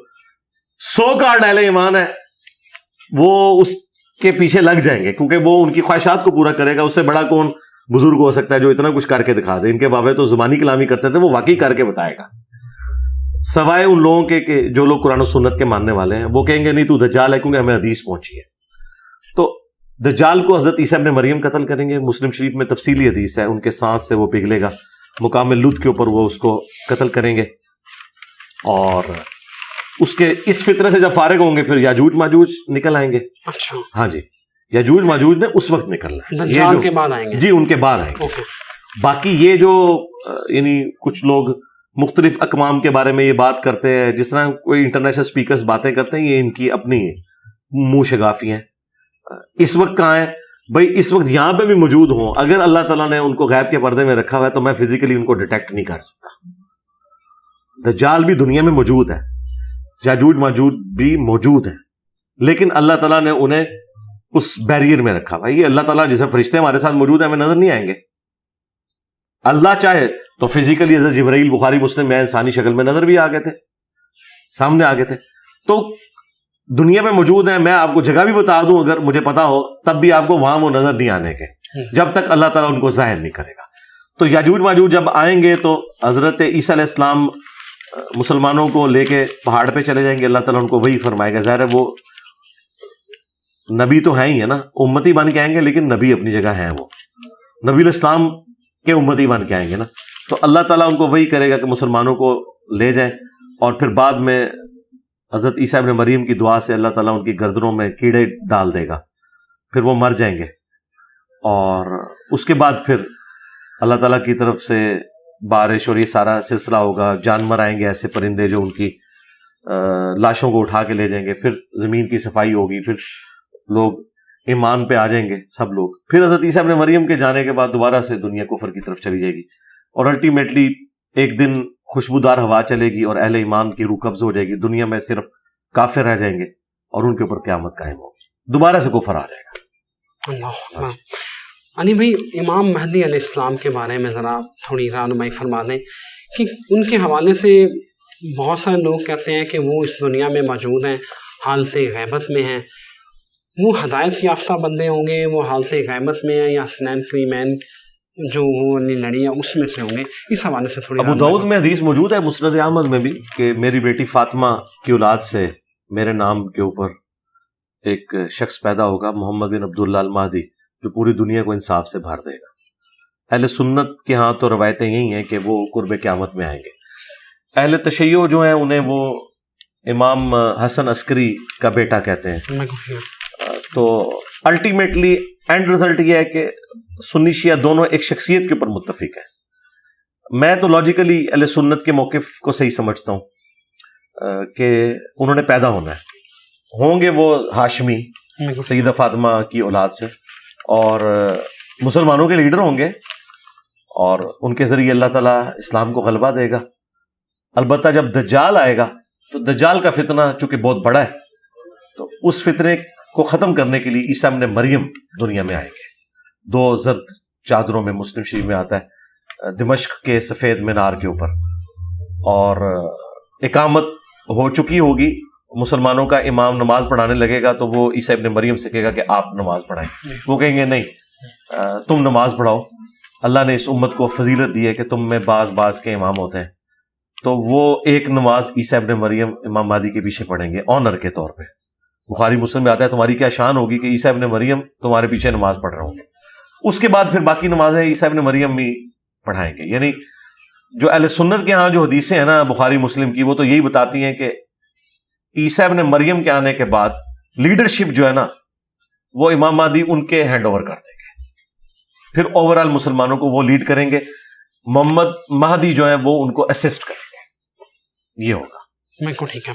100 کارڈ اہل ایمان ہے وہ اس کے پیچھے لگ جائیں گے, کیونکہ وہ ان کی خواہشات کو پورا کرے گا. اس سے بڑا کون بزرگ ہو سکتا ہے جو اتنا کچھ کر کے دکھا دے. ان کے بابے تو زبانی کلامی کرتے تھے, وہ واقعی کر کے بتائے گا. سوائے ان لوگوں کے کہ جو لوگ قرآن و سنت کے ماننے والے ہیں, وہ کہیں گے نہیں تو دجال ہے, کیونکہ ہمیں حدیث پہنچی ہے. تو دجال کو حضرت عیسیٰ ابن مریم قتل کریں گے. مسلم شریف میں تفصیلی حدیث ہے, ان کے سانس سے وہ پگھلے گا, مقام لد کے اوپر وہ اس کو قتل کریں گے. اور اس کے اس فتنے سے جب فارغ ہوں گے پھر یاجوج ماجوج نکل آئیں گے. اچھا, ہاں جی, یاجوج ماجوج نے اس وقت نکلنا ہے, دجال کے بعد آئیں گے. جی ان کے بعد آئیں گے. باقی یہ جو یعنی کچھ لوگ مختلف اقوام کے بارے میں یہ بات کرتے ہیں, جس طرح کوئی انٹرنیشنل اسپیکرز باتیں کرتے ہیں, یہ ان کی اپنی منہ شگافی ہیں. اس وقت کہاں ہے بھائی؟ اس وقت یہاں پہ بھی موجود ہوں, اگر اللہ تعالیٰ نے ان کو غیب کے پردے میں رکھا ہوا ہے تو میں فزیکلی ان کو ڈیٹیکٹ نہیں کر سکتا. دجال بھی دنیا میں موجود ہے, یاجوج ماجوج بھی موجود ہیں, لیکن اللہ تعالیٰ نے انہیں اس بیریئر میں رکھا ہوا ہے. یہ اللہ تعالیٰ جیسے فرشتے ہمارے ساتھ موجود ہیں, ہمیں نظر نہیں آئیں گے. اللہ چاہے تو فزیکلی حضرت جبرائیل بخاری مسلم میں انسانی شکل میں نظر بھی آ گئے تھے, سامنے آ گئے تھے. تو دنیا میں موجود ہیں. میں آپ کو جگہ بھی بتا دوں اگر مجھے پتا ہو, تب بھی آپ کو وہاں وہ نظر نہیں آنے کے, جب تک اللہ تعالیٰ ان کو ظاہر نہیں کرے گا. تو یاجوج ماجوج جب آئیں گے تو حضرت عیسیٰ علیہ السلام مسلمانوں کو لے کے پہاڑ پہ چلے جائیں گے. اللہ تعالیٰ ان کو وہی فرمائے گا. ظاہر ہے وہ نبی تو ہیں ہی ہے نا, امتی بن کے آئیں گے, لیکن نبی اپنی جگہ ہیں, وہ نبی علیہ السلام کے امتی بن کے آئیں گے نا. تو اللہ تعالیٰ ان کو وہی کرے گا کہ مسلمانوں کو لے جائیں, اور پھر بعد میں حضرت عیسیٰ ابن مریم کی دعا سے اللہ تعالیٰ ان کی گردنوں میں کیڑے ڈال دے گا, پھر وہ مر جائیں گے. اور اس کے بعد پھر اللہ تعالیٰ کی طرف سے بارش اور یہ سارا سلسلہ ہوگا. جانور آئیں گے ایسے پرندے جو ان کی لاشوں کو اٹھا کے لے جائیں گے. پھر زمین کی صفائی ہوگی, پھر لوگ ایمان پہ آ جائیں گے سب لوگ. پھر حضرت عیسیٰ ابن مریم کے جانے کے بعد دوبارہ سے دنیا کفر کی طرف چلی جائے گی, اور الٹیمیٹلی ایک دن خوشبودار ہوا چلے گی اور اہل ایمان کی روح قبض ہو جائے گی. دنیا میں صرف کافر رہ جائیں گے اور ان کے اوپر قیامت قائم ہوگی, دوبارہ سے کفر آ جائے گا. اللہ. علی بھائی, امام مہدی علیہ السلام کے بارے میں ذرا تھوڑی رہنمائی فرما دیں کہ ان کے حوالے سے بہت سارے لوگ کہتے ہیں کہ وہ اس دنیا میں موجود ہیں, حالت غیبت میں ہیں. وہ ہدایت یافتہ بندے ہوں گے, وہ حالت غیبت میں ہیں, یا حسنین کریمین جو وہ لڑی ہے اس میں سے ہوں گے؟ اس حوالے سے تھوڑی. ابو داؤد میں حدیث موجود ہے, مسند احمد میں بھی, کہ میری بیٹی فاطمہ کی اولاد سے میرے نام کے اوپر ایک شخص پیدا ہوگا, محمد بن عبداللہ المہدی, جو پوری دنیا کو انصاف سے بھر دے گا. اہل سنت کے ہاں تو روایتیں یہی ہیں کہ وہ قرب قیامت میں آئیں گے. اہل تشیع جو ہیں انہیں وہ امام حسن عسکری کا بیٹا کہتے ہیں. تو الٹیمیٹلی اینڈ رزلٹ یہ ہے کہ سنی شیعہ دونوں ایک شخصیت کے اوپر متفق ہیں. میں تو لاجیکلی اہل سنت کے موقف کو صحیح سمجھتا ہوں کہ انہوں نے پیدا ہونا ہے, ہوں گے وہ ہاشمی سیدہ فاطمہ کی اولاد سے, اور مسلمانوں کے لیڈر ہوں گے, اور ان کے ذریعے اللہ تعالیٰ اسلام کو غلبہ دے گا. البتہ جب دجال آئے گا تو دجال کا فتنہ چونکہ بہت بڑا ہے, تو اس فتنے کو ختم کرنے کے لیے عیسیٰ ابن مریم دنیا میں آئیں گے 2 زرد چادروں میں. مسلم شریف میں آتا ہے دمشق کے سفید مینار کے اوپر, اور اقامت ہو چکی ہوگی. مسلمانوں کا امام نماز پڑھانے لگے گا تو وہ عیسیٰ ابن مریم سے کہے گا کہ آپ نماز پڑھائیں. وہ کہیں گے نہیں, تم نماز پڑھاؤ, اللہ نے اس امت کو فضیلت دی ہے کہ تم میں بعض کے امام ہوتے ہیں. تو وہ ایک نماز عیسیٰ ابن مریم امام مہدی کے پیچھے پڑھیں گے آنر کے طور پہ. بخاری مسلم میں آتا ہے تمہاری کیا شان ہوگی کہ عیسیٰ ابن مریم تمہارے پیچھے نماز پڑھ رہے ہوں گے. اس کے بعد پھر باقی نمازیں عیسیٰ ابن مریم بھی پڑھائیں گے. یعنی جو اہل سنت کے ہاں جو حدیثیں ہیں نا بخاری مسلم کی, وہ تو یہی بتاتی ہیں کہ عیسیٰ ابن مریم کے آنے کے بعد لیڈرشپ جو ہے نا وہ امام مہدی ان کے ہینڈ اوور کر دیں گے. پھر اوور آل مسلمانوں کو وہ لیڈ کریں گے. محمد مہدی جو ہے وہ ان کو اسسٹ کریں گے. یہ ہوگا. بالکل ٹھیک ہے.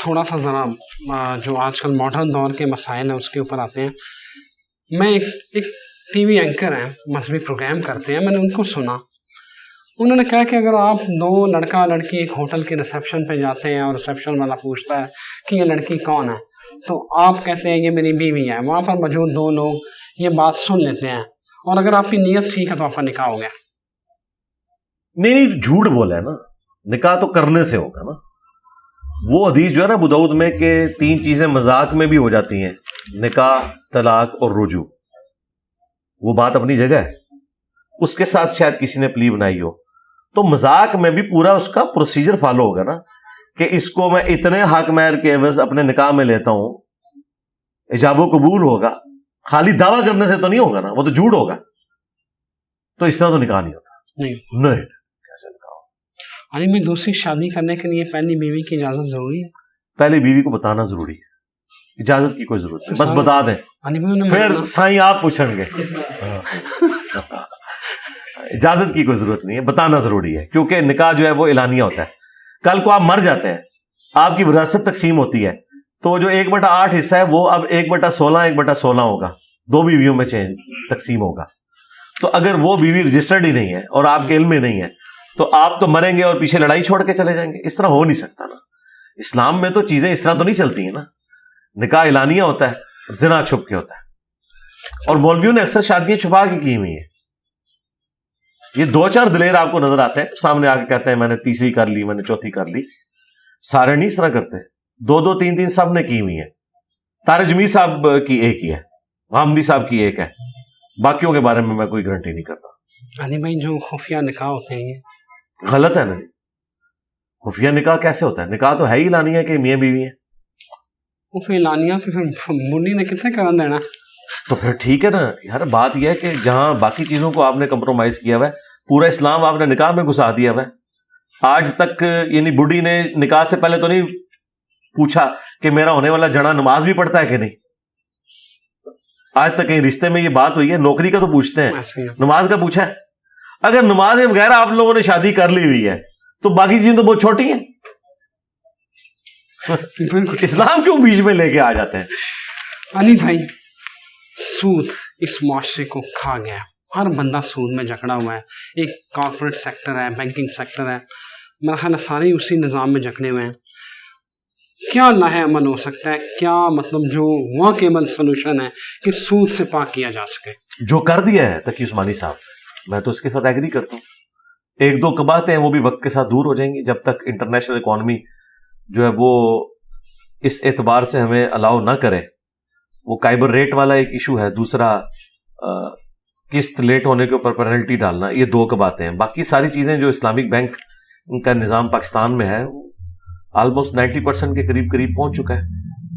تھوڑا سا ذرا جو آج کل ماڈرن دور کے مسائل ہیں اس کے اوپر آتے ہیں. میں ایک ٹی وی اینکر ہیں، مذہبی پروگرام کرتے ہیں، میں نے ان کو سنا، انہوں نے کہا کہ اگر آپ دو لڑکا لڑکی ایک ہوٹل کے ریسیپشن پہ جاتے ہیں اور ریسیپشن والا پوچھتا ہے کہ یہ لڑکی کون ہے، تو آپ کہتے ہیں یہ میری بیوی ہے، وہاں پر موجود دو لوگ یہ بات سن لیتے ہیں، اور اگر آپ کی نیت ٹھیک ہے تو آپ کا نکاح ہو گیا. نہیں جھوٹ بولا ہے نا، نکاح تو کرنے سے ہوگا نا. وہ حدیث جو ہے نا ابو داؤد میں کہ 3 چیزیں مذاق میں بھی ہو جاتی ہیں، نکاح، طلاق اور رجوع، وہ بات اپنی جگہ ہے، اس کے ساتھ شاید کسی نے پلی بنائی ہو، تو مذاق میں بھی پورا اس کا پروسیجر فالو ہوگا نا کہ اس کو میں اتنے حق مہر کے عوض اپنے نکاح میں لیتا ہوں، ایجاب و قبول ہوگا، خالی دعویٰ کرنے سے تو نہیں ہوگا نا، وہ تو جھوٹ ہوگا. تو اس طرح تو نکاح نہیں ہوتا. نہیں کیسے نکاح ہوگا؟ یعنی میں دوسری شادی کرنے کے لیے پہلی بیوی کی اجازت ضروری ہے؟ پہلے بیوی کو بتانا ضروری ہے، اجازت کی کوئی ضرورت نہیں، بس بتا دیں، یعنی پھر سائیں آپ پوچھیں گے. اجازت کی کوئی ضرورت نہیں ہے، بتانا ضروری ہے، کیونکہ نکاح جو ہے وہ اعلانیہ ہوتا ہے. کل کو آپ مر جاتے ہیں، آپ کی وراثت تقسیم ہوتی ہے، تو جو 1/8 حصہ ہے وہ اب 1/16 ہوگا، 2 بیویوں میں تقسیم ہوگا. تو اگر وہ بیوی رجسٹرڈ ہی نہیں ہے اور آپ کے علم میں نہیں ہے تو آپ تو مریں گے اور پیچھے لڑائی چھوڑ کے چلے جائیں گے. اس طرح ہو نہیں سکتا نا. اسلام میں تو چیزیں اس طرح تو نہیں چلتی ہیں نا. نکاح اعلانیہ ہوتا ہے، زنا چھپ کے ہوتا ہے، اور مولویوں نے اکثر شادیاں چھپا کے کی ہوئی ہیں. یہ 2-4 دلیر آپ کو نظر آتے ہیں سامنے آ کے کہتے ہیں میں نے تیسری کر لی، میں نے چوتھی کر لی. سارے نہیں اس طرح کرتے، 2-2 3-3 سب نے کی ہوئی ہیں. طارق جمیل صاحب کی ایک ہی ہے، غامدی صاحب کی ایک ہے، باقیوں کے بارے میں میں کوئی گارنٹی نہیں کرتا. یعنی بھائی جو خفیہ نکاح ہوتے ہیں یہ غلط ہے نا جی. خفیہ نکاح کیسے ہوتا ہے؟ نکاح تو ہے ہی اعلانیہ کہ میاں بیوی ہیں. وہ پھر اعلانیہ تو پھر منڈی نے کتنے کرن دینا. تو پھر ٹھیک ہے نا یار. بات یہ ہے کہ جہاں باقی چیزوں کو آپ نے کمپرومائز کیا ہوا ہے، پورا اسلام آپ نے نکاح میں گھسا دیا ہوا ہے. آج تک یعنی بڈھی نے نکاح سے پہلے تو نہیں پوچھا کہ میرا ہونے والا جنا نماز بھی پڑھتا ہے کہ نہیں. آج تک کہیں رشتے میں یہ بات ہوئی ہے؟ نوکری کا تو پوچھتے ہیں، نماز کا پوچھا ہے؟ اگر نماز وغیرہ آپ لوگوں نے شادی کر لی ہوئی ہے تو باقی چیزیں تو بہت چھوٹی ہیں. اسلام کیوں بیچ میں لے کے آ جاتے ہیں؟ علی بھائی سود اس معاشرے کو کھا گیا، ہر بندہ سود میں جکڑا ہوا ہے. ایک کارپوریٹ سیکٹر ہے، بینکنگ سیکٹر ہے، میرا خیال ہے سارے اسی نظام میں جکڑے ہوئے ہیں. کیا لاہ عمل ہو سکتا ہے؟ کیا مطلب جو واقعبل سولوشن ہے کہ سود سے پاک کیا جا سکے؟ جو کر دیا ہے تقی عثمانی صاحب، میں تو اس کے ساتھ ایگری کرتا ہوں. 1-2 قباحتیں ہیں وہ بھی وقت کے ساتھ دور ہو جائیں گی جب تک انٹرنیشنل اکانومی جو ہے وہ اس اعتبار سے ہمیں الاؤ نہ کرے. وہ کائبر ریٹ والا ایک ایشو ہے، دوسرا قسط لیٹ ہونے کے اوپر پینلٹی ڈالنا، یہ 2 قباحتیں ہیں. باقی ساری چیزیں جو اسلامک بینک کا نظام پاکستان میں ہے آلموسٹ 90% کے قریب پہنچ چکا ہے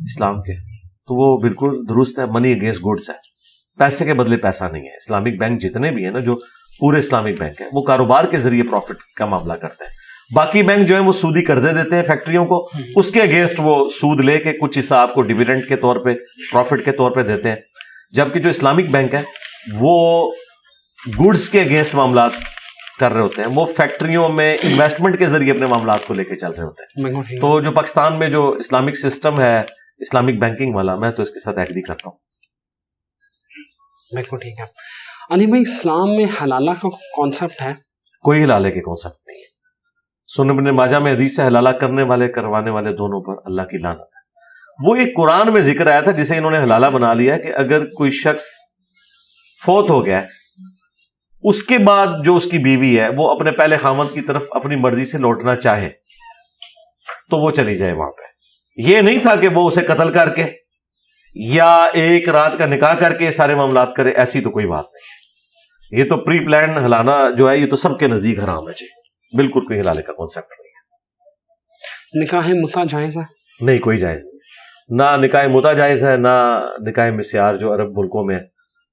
اسلام کے، تو وہ بالکل درست ہے. منی اگینسٹ گڈس ہے، پیسے کے بدلے پیسہ نہیں ہے. اسلامک بینک جتنے بھی ہیں نا، جو پورے اسلامک بینک ہیں، وہ کاروبار کے ذریعے پروفٹ کا معاملہ کرتے ہیں. باقی بینک جو ہیں وہ سودی قرضے دیتے ہیں فیکٹریوں کو، اس کے اگینسٹ وہ سود لے کے کچھ حصہ آپ کو ڈیویڈنڈ کے طور پہ، پروفٹ کے طور پہ دیتے ہیں. جبکہ جو اسلامک بینک ہے وہ گڈس کے اگینسٹ معاملات کر رہے ہوتے ہیں، وہ فیکٹریوں میں انویسٹمنٹ کے ذریعے اپنے معاملات کو لے کے چل رہے ہوتے ہیں. تو جو پاکستان میں جو اسلامک سسٹم ہے اسلامک بینکنگ والا، میں تو اس کے ساتھ ایگری کرتا ہوں. بالکل ٹھیک ہے. علی بھائی اسلام میں حلالہ کا کانسیپٹ ہے؟ کوئی حلالے کے کانسیپٹ نہیں ہے. سنن ابن ماجہ میں حدیث سے حلالہ کرنے والے کروانے والے دونوں پر اللہ کی لعنت ہے. وہ ایک قرآن میں ذکر آیا تھا جسے انہوں نے حلالہ بنا لیا کہ اگر کوئی شخص فوت ہو گیا اس کے بعد جو اس کی بیوی ہے وہ اپنے پہلے خاوند کی طرف اپنی مرضی سے لوٹنا چاہے تو وہ چلی جائے وہاں پہ. یہ نہیں تھا کہ وہ اسے قتل کر کے یا ایک رات کا نکاح کر کے سارے معاملات کرے، ایسی تو کوئی بات نہیں. یہ تو پری پلان ہلانا جو ہے یہ تو سب کے نزدیک حرام ہے جی. بالکل کوئی حلالے کا کانسیپٹ نہیں ہے. نکاح متع جائز ہے؟ نہیں، کوئی جائز نہیں. نہ نکاح متع جائز ہے، نہ نکاح مسیار جو عرب ملکوں میں،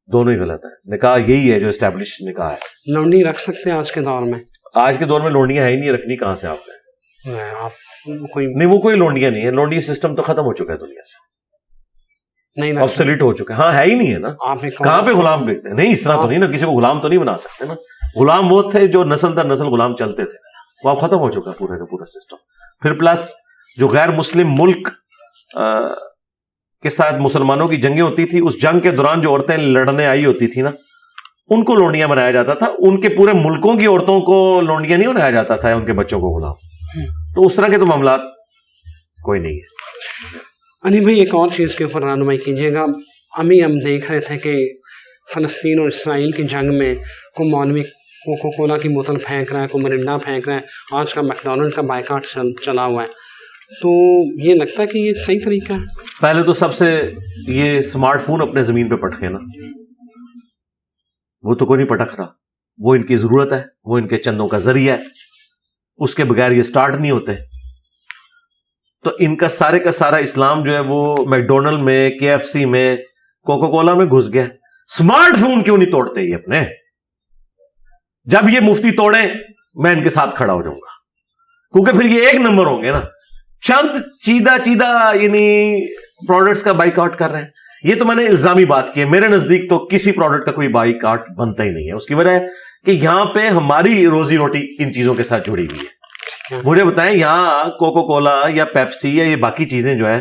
دونوں ہی غلط ہے. نکاح یہی ہے جو اسٹیبلش نکاح ہے. لونڈی رکھ سکتے ہیں آج کے دور میں؟ آج کے دور میں لونڈیاں ہے ہی نہیں، رکھنی کہاں سے آپ نے؟ کوئی نہیں، وہ کوئی لونڈیاں نہیں ہے. لونڈی سسٹم تو ختم ہو چکا ہے دنیا سے، نہیں آبسلیٹ ہو چکا ہے. ہاں ہے ہی نہیں ہے نا. کہاں پہ غلام بیچتے ہیں؟ نہیں اس طرح تو نہیں نا، کسی کو غلام تو نہیں بنا سکتے نا. غلام وہ تھے جو نسل در نسل غلام چلتے تھے، وہ اب ختم ہو چکا ہے پورے کا پورا سسٹم. پھر پلس جو غیر مسلم ملک کے ساتھ مسلمانوں کی جنگیں ہوتی تھی، اس جنگ کے دوران جو عورتیں لڑنے آئی ہوتی تھی نا، ان کو لونڈیاں بنایا جاتا تھا. ان کے پورے ملکوں کی عورتوں کو لونڈیاں نہیں بنایا جاتا تھا، ان کے بچوں کو غلام. تو اس طرح کے تو معاملات کوئی نہیں ہے. علی بھائی ایک اور چیز کے اوپر رہنمائی کیجیے گا. ابھی ہم دیکھ رہے تھے کہ فلسطین اور اسرائیل کی جنگ میں کوئی مولوی کوکو کولا کی بوتل پھینک رہا ہے، کوئی مرنڈا پھینک رہا ہے، آج کا میکڈونلڈ کا بائیکاٹ چلا ہوا ہے. تو یہ لگتا ہے کہ یہ صحیح طریقہ ہے؟ پہلے تو سب سے یہ اسمارٹ فون اپنے زمین پہ پٹکے نا، وہ تو کوئی نہیں پٹک رہا. وہ ان کی ضرورت ہے، وہ ان کے چندوں کا ذریعہ ہے، اس کے بغیر یہ سٹارٹ نہیں ہوتے. تو ان کا سارا اسلام جو ہے وہ میکڈونلڈ میں، KFC میں، کوکو کولا میں گھس گیا. اسمارٹ فون کیوں نہیں توڑتے یہ اپنے؟ جب یہ مفتی توڑیں میں ان کے ساتھ کھڑا ہو جاؤں گا، کیونکہ پھر یہ ایک نمبر ہوں گے نا. چند چیدہ یعنی پروڈکٹس کا بائیکاٹ کر رہے ہیں. یہ تو میں نے الزامی بات کی ہے. میرے نزدیک تو کسی پروڈکٹ کا کوئی بائیکاٹ بنتا ہی نہیں ہے. اس کی وجہ ہے کہ یہاں پہ ہماری روزی روٹی ان چیزوں کے ساتھ جڑی ہوئی ہے. مجھے بتائیں یہاں کوکو کولا یا پیپسی یا یہ باقی چیزیں جو ہے،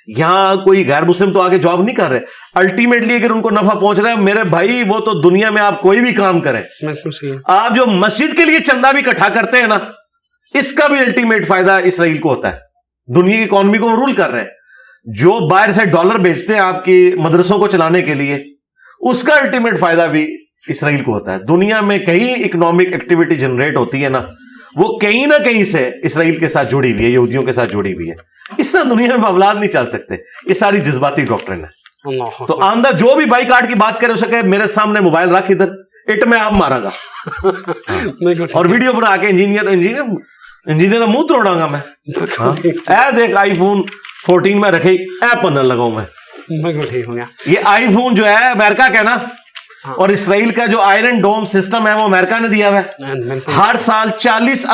یہاں کوئی غیر مسلم تو آگے جاب نہیں کر رہے. الٹیمیٹلی اگر ان کو نفع پہنچ رہا ہے میرے بھائی، وہ تو دنیا میں آپ کوئی بھی کام کریں، آپ جو مسجد کے لیے چندہ بھی اکٹھا کرتے ہیں نا، اس کا بھی الٹیمیٹ فائدہ اسرائیل کو ہوتا ہے. دنیا کی اکانومی کو رول کر رہے ہیں. جو باہر سے ڈالر بیچتے ہیں آپ کی مدرسوں کو چلانے کے لیے، اس کا الٹیمیٹ فائدہ بھی اسرائیل کو ہوتا ہے. دنیا میں کہیں اکنامک ایکٹیویٹی جنریٹ ہوتی ہے نا، وہ کہیں نہ کہیں سے اسرائیل کے ساتھ جڑی ہوئی ہے، یہودیوں کے ساتھ جڑی ہوئی ہے. اس طرح دنیا میں معاملات نہیں چل سکتے. یہ ساری جذباتی ڈاکٹرن ہے. تو آندہ جو بھی بائی کارڈ کی بات کرے سکے، میرے سامنے موبائل رکھ ادھر، اٹ میں آپ مارا گا اور ویڈیو بنا کے انجینئر کا منہ توڑا گا میں. اے دیکھ آئی فون 14 میں رکھے، اے پنر لگاؤں میں. یہ آئی فون جو ہے امریکہ کا نا، اور اسرائیل کا جو آئرن ڈوم سسٹم ہے وہ امریکہ نے دیا ہوا ہے. ہر سال $40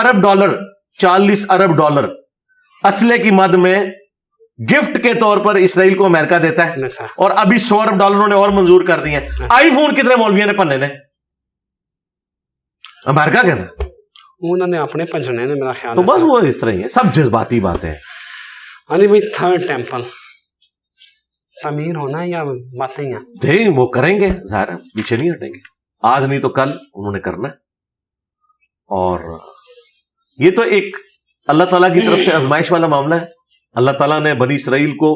ارب اسلحے کی مد میں گفٹ کے طور پر اسرائیل کو امریکہ دیتا ہے، اور ابھی $100 ارب انہوں نے اور منظور کر دیے ہیں. آئی فون کتنے مولویوں نے پنے نے؟ امریکہ کے نا، انہوں نے اپنے پنجنے نے، میرا خیال. تو بس وہ اس طرح ہی ہے، سب جذباتی باتیں ہیں. علی بھائی تھرڈ ٹیمپل تعمیر ہونا ہے یا باتیں ہیں؟ نہیں، وہ کریں گے، ظاہر ہے پیچھے نہیں ہٹیں گے. آج نہیں تو کل انہوں نے کرنا ہے. اور یہ تو ایک اللہ تعالیٰ کی طرف سے آزمائش والا معاملہ ہے. اللہ تعالیٰ نے بنی اسرائیل کو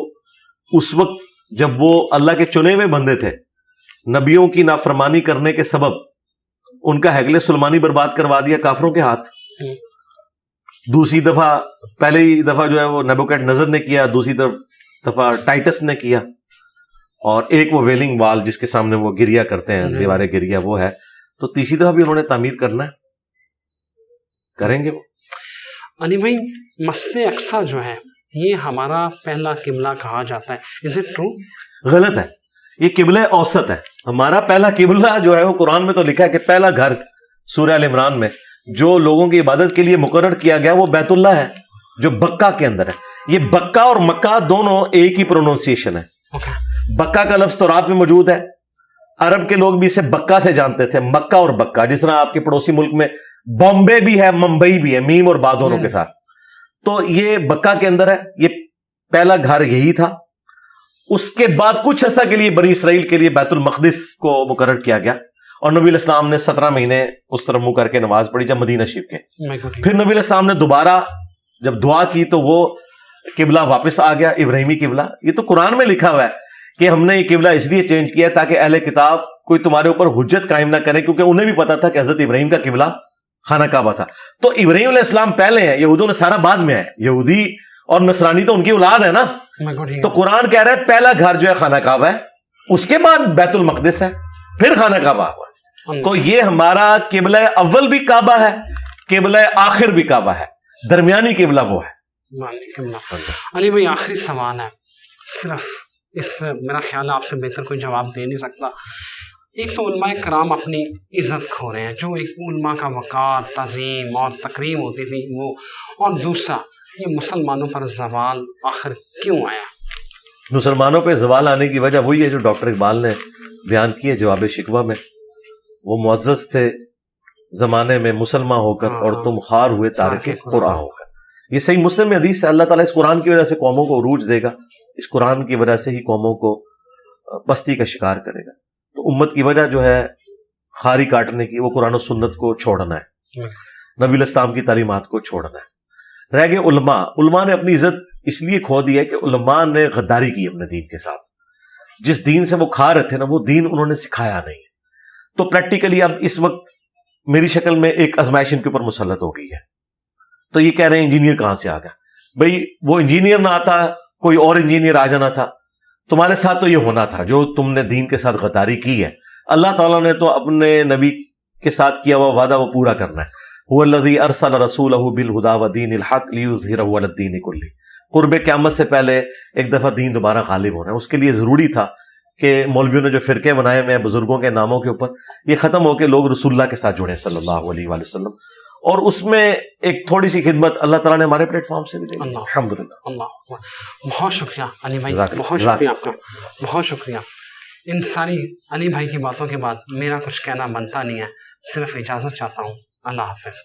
اس وقت جب وہ اللہ کے چنے ہوئے بندے تھے، نبیوں کی نافرمانی کرنے کے سبب ان کا ہیکل سلیمانی برباد کروا دیا کافروں کے ہاتھ. دوسری دفعہ، پہلی دفعہ جو ہے وہ نیبوکیڈ نظر نے کیا، دوسری دفعہ ٹائٹس نے کیا، اور ایک وہ ویلنگ وال جس کے سامنے وہ گریا کرتے ہیں، دیواریں گریا، وہ ہے. تو تیسری دفعہ بھی انہوں نے تعمیر کرنا ہے، کریں گے وہ. علی بھائی مسجد اقصی جو ہے یہ ہمارا پہلا قبلہ کہا جاتا ہے، از اٹ ٹرو؟ غلط ہے. یہ قبلہ اوسط ہے. ہمارا پہلا قبلہ جو ہے وہ قرآن میں تو لکھا ہے کہ پہلا گھر سورہ ال عمران میں جو لوگوں کی عبادت کے لیے مقرر کیا گیا وہ بیت اللہ ہے، جو بکہ کے اندر ہے. یہ بکہ اور مکہ دونوں ایک ہی پروننسیشن ہے. بکہ کا لفظ تورات میں موجود ہے. عرب کے لوگ بھی اسے بکہ سے جانتے تھے، مکہ اور بکہ. جس طرح آپ کے پڑوسی ملک میں بامبے بھی ہے، ممبئی بھی ہے، میم اور با دونوں کے ساتھ. تو یہ بکہ کے اندر ہے. یہ پہلا گھر یہی تھا. اس کے بعد کچھ عرصہ کے لیے بنی اسرائیل کے لیے بیت المقدس کو مقرر کیا گیا، اور نبی علیہ السلام نے 17 مہینے اس طرف منہ کر کے نماز پڑھی جب مدینہ شریف کے. پھر نبی علیہ السلام نے دوبارہ جب دعا کی تو وہ قبلہ واپس آ گیا، ابراہیمی قبلہ. یہ تو قرآن میں لکھا ہوا ہے کہ ہم نے یہ قبلہ اس لیے چینج کیا تاکہ اہل کتاب کوئی تمہارے اوپر حجت قائم نہ کرے، کیونکہ انہیں بھی پتا تھا کہ حضرت ابراہیم کا قبلہ خانہ کعبہ تھا. تو ابراہیم علیہ السلام پہلے ہیں، یہودوں نے سارا بعد میں ہے. یہودی اور نصرانی تو ان کی اولاد ہے نا. تو قرآن کہہ رہا ہے پہلا گھر جو ہے خانہ کعبہ ہے، اس کے بعد بیت المقدس ہے، پھر خانہ کعبہ ہوا. تو یہ ہمارا قبلہ اول بھی کعبہ ہے، قبلہ آخر بھی کعبہ ہے، درمیانی قبلہ وہ ہے. علی بھائی آخری سوال ہے، صرف اس میرا خیال ہے آپ سے بہتر کوئی جواب دے نہیں سکتا. ایک تو علماء کرام اپنی عزت کھو رہے ہیں، جو ایک علماء کا وقار، تعظیم اور تکریم ہوتی تھی وہ، اور دوسرا یہ مسلمانوں پر زوال آخر کیوں آیا؟ مسلمانوں پہ زوال آنے کی وجہ وہی ہے جو ڈاکٹر اقبال نے بیان کی ہے جواب شکوہ میں. وہ معزز تھے زمانے میں مسلمان ہو کر، اور تم خار ہوئے تارک قرآن ہو کر. یہ صحیح مسلم میں حدیث ہے، اللہ تعالیٰ اس قرآن کی وجہ سے قوموں کو عروج دے گا، اس قرآن کی وجہ سے ہی قوموں کو پستی کا شکار کرے گا۔ تو امت کی وجہ جو ہے خاری کاٹنے کی، وہ قرآن و سنت کو چھوڑنا ہے، نبی علیہ السلام کی تعلیمات کو چھوڑنا ہے۔ رہ گئے علماء، علماء نے اپنی عزت اس لیے کھو دی ہے کہ علماء نے غداری کی اپنے دین کے ساتھ، جس دین سے وہ کھا رہے تھے نا، وہ دین انہوں نے سکھایا نہیں۔ تو پریکٹیکلی اب اس وقت میری شکل میں ایک آزمائش ان کے اوپر مسلط ہو گئی ہے۔ تو یہ کہہ رہے ہیں انجینئر کہاں سے آ گیا؟ بھئی وہ انجینئر نہ آتا، کوئی اور انجینئر آ جانا تھا، تمہارے ساتھ تو یہ ہونا تھا جو تم نے دین کے ساتھ غداری کی ہے۔ اللہ تعالیٰ نے تو اپنے نبی کے ساتھ کیا ہوا وعدہ وہ پورا کرنا ہے۔ هو الذی ارسل رسولہ بالہدی ودین الحق لیظہرہ علی الدین کلہ۔ قرب قیامت سے پہلے ایک دفعہ دین دوبارہ غالب ہونا ہے، اس کے لیے ضروری تھا کہ مولویوں نے جو فرقے بنائے ہوئے ہیں بزرگوں کے ناموں کے اوپر، یہ ختم ہو کے لوگ رسول اللہ کے ساتھ جڑے صلی اللہ علیہ وآلہ وسلم، اور اس میں ایک تھوڑی سی خدمت اللہ تعالیٰ نے ہمارے پلیٹ فارم سے بھی دی۔ الحمدللہ۔ اللہ بہت شکریہ علی بھائی، جزاک اللہ، بہت شکریہ آپ کا، بہت شکریہ۔ ان ساری علی بھائی کی باتوں کے بعد میرا کچھ کہنا بنتا نہیں ہے، صرف اجازت چاہتا ہوں۔ اللہ حافظ۔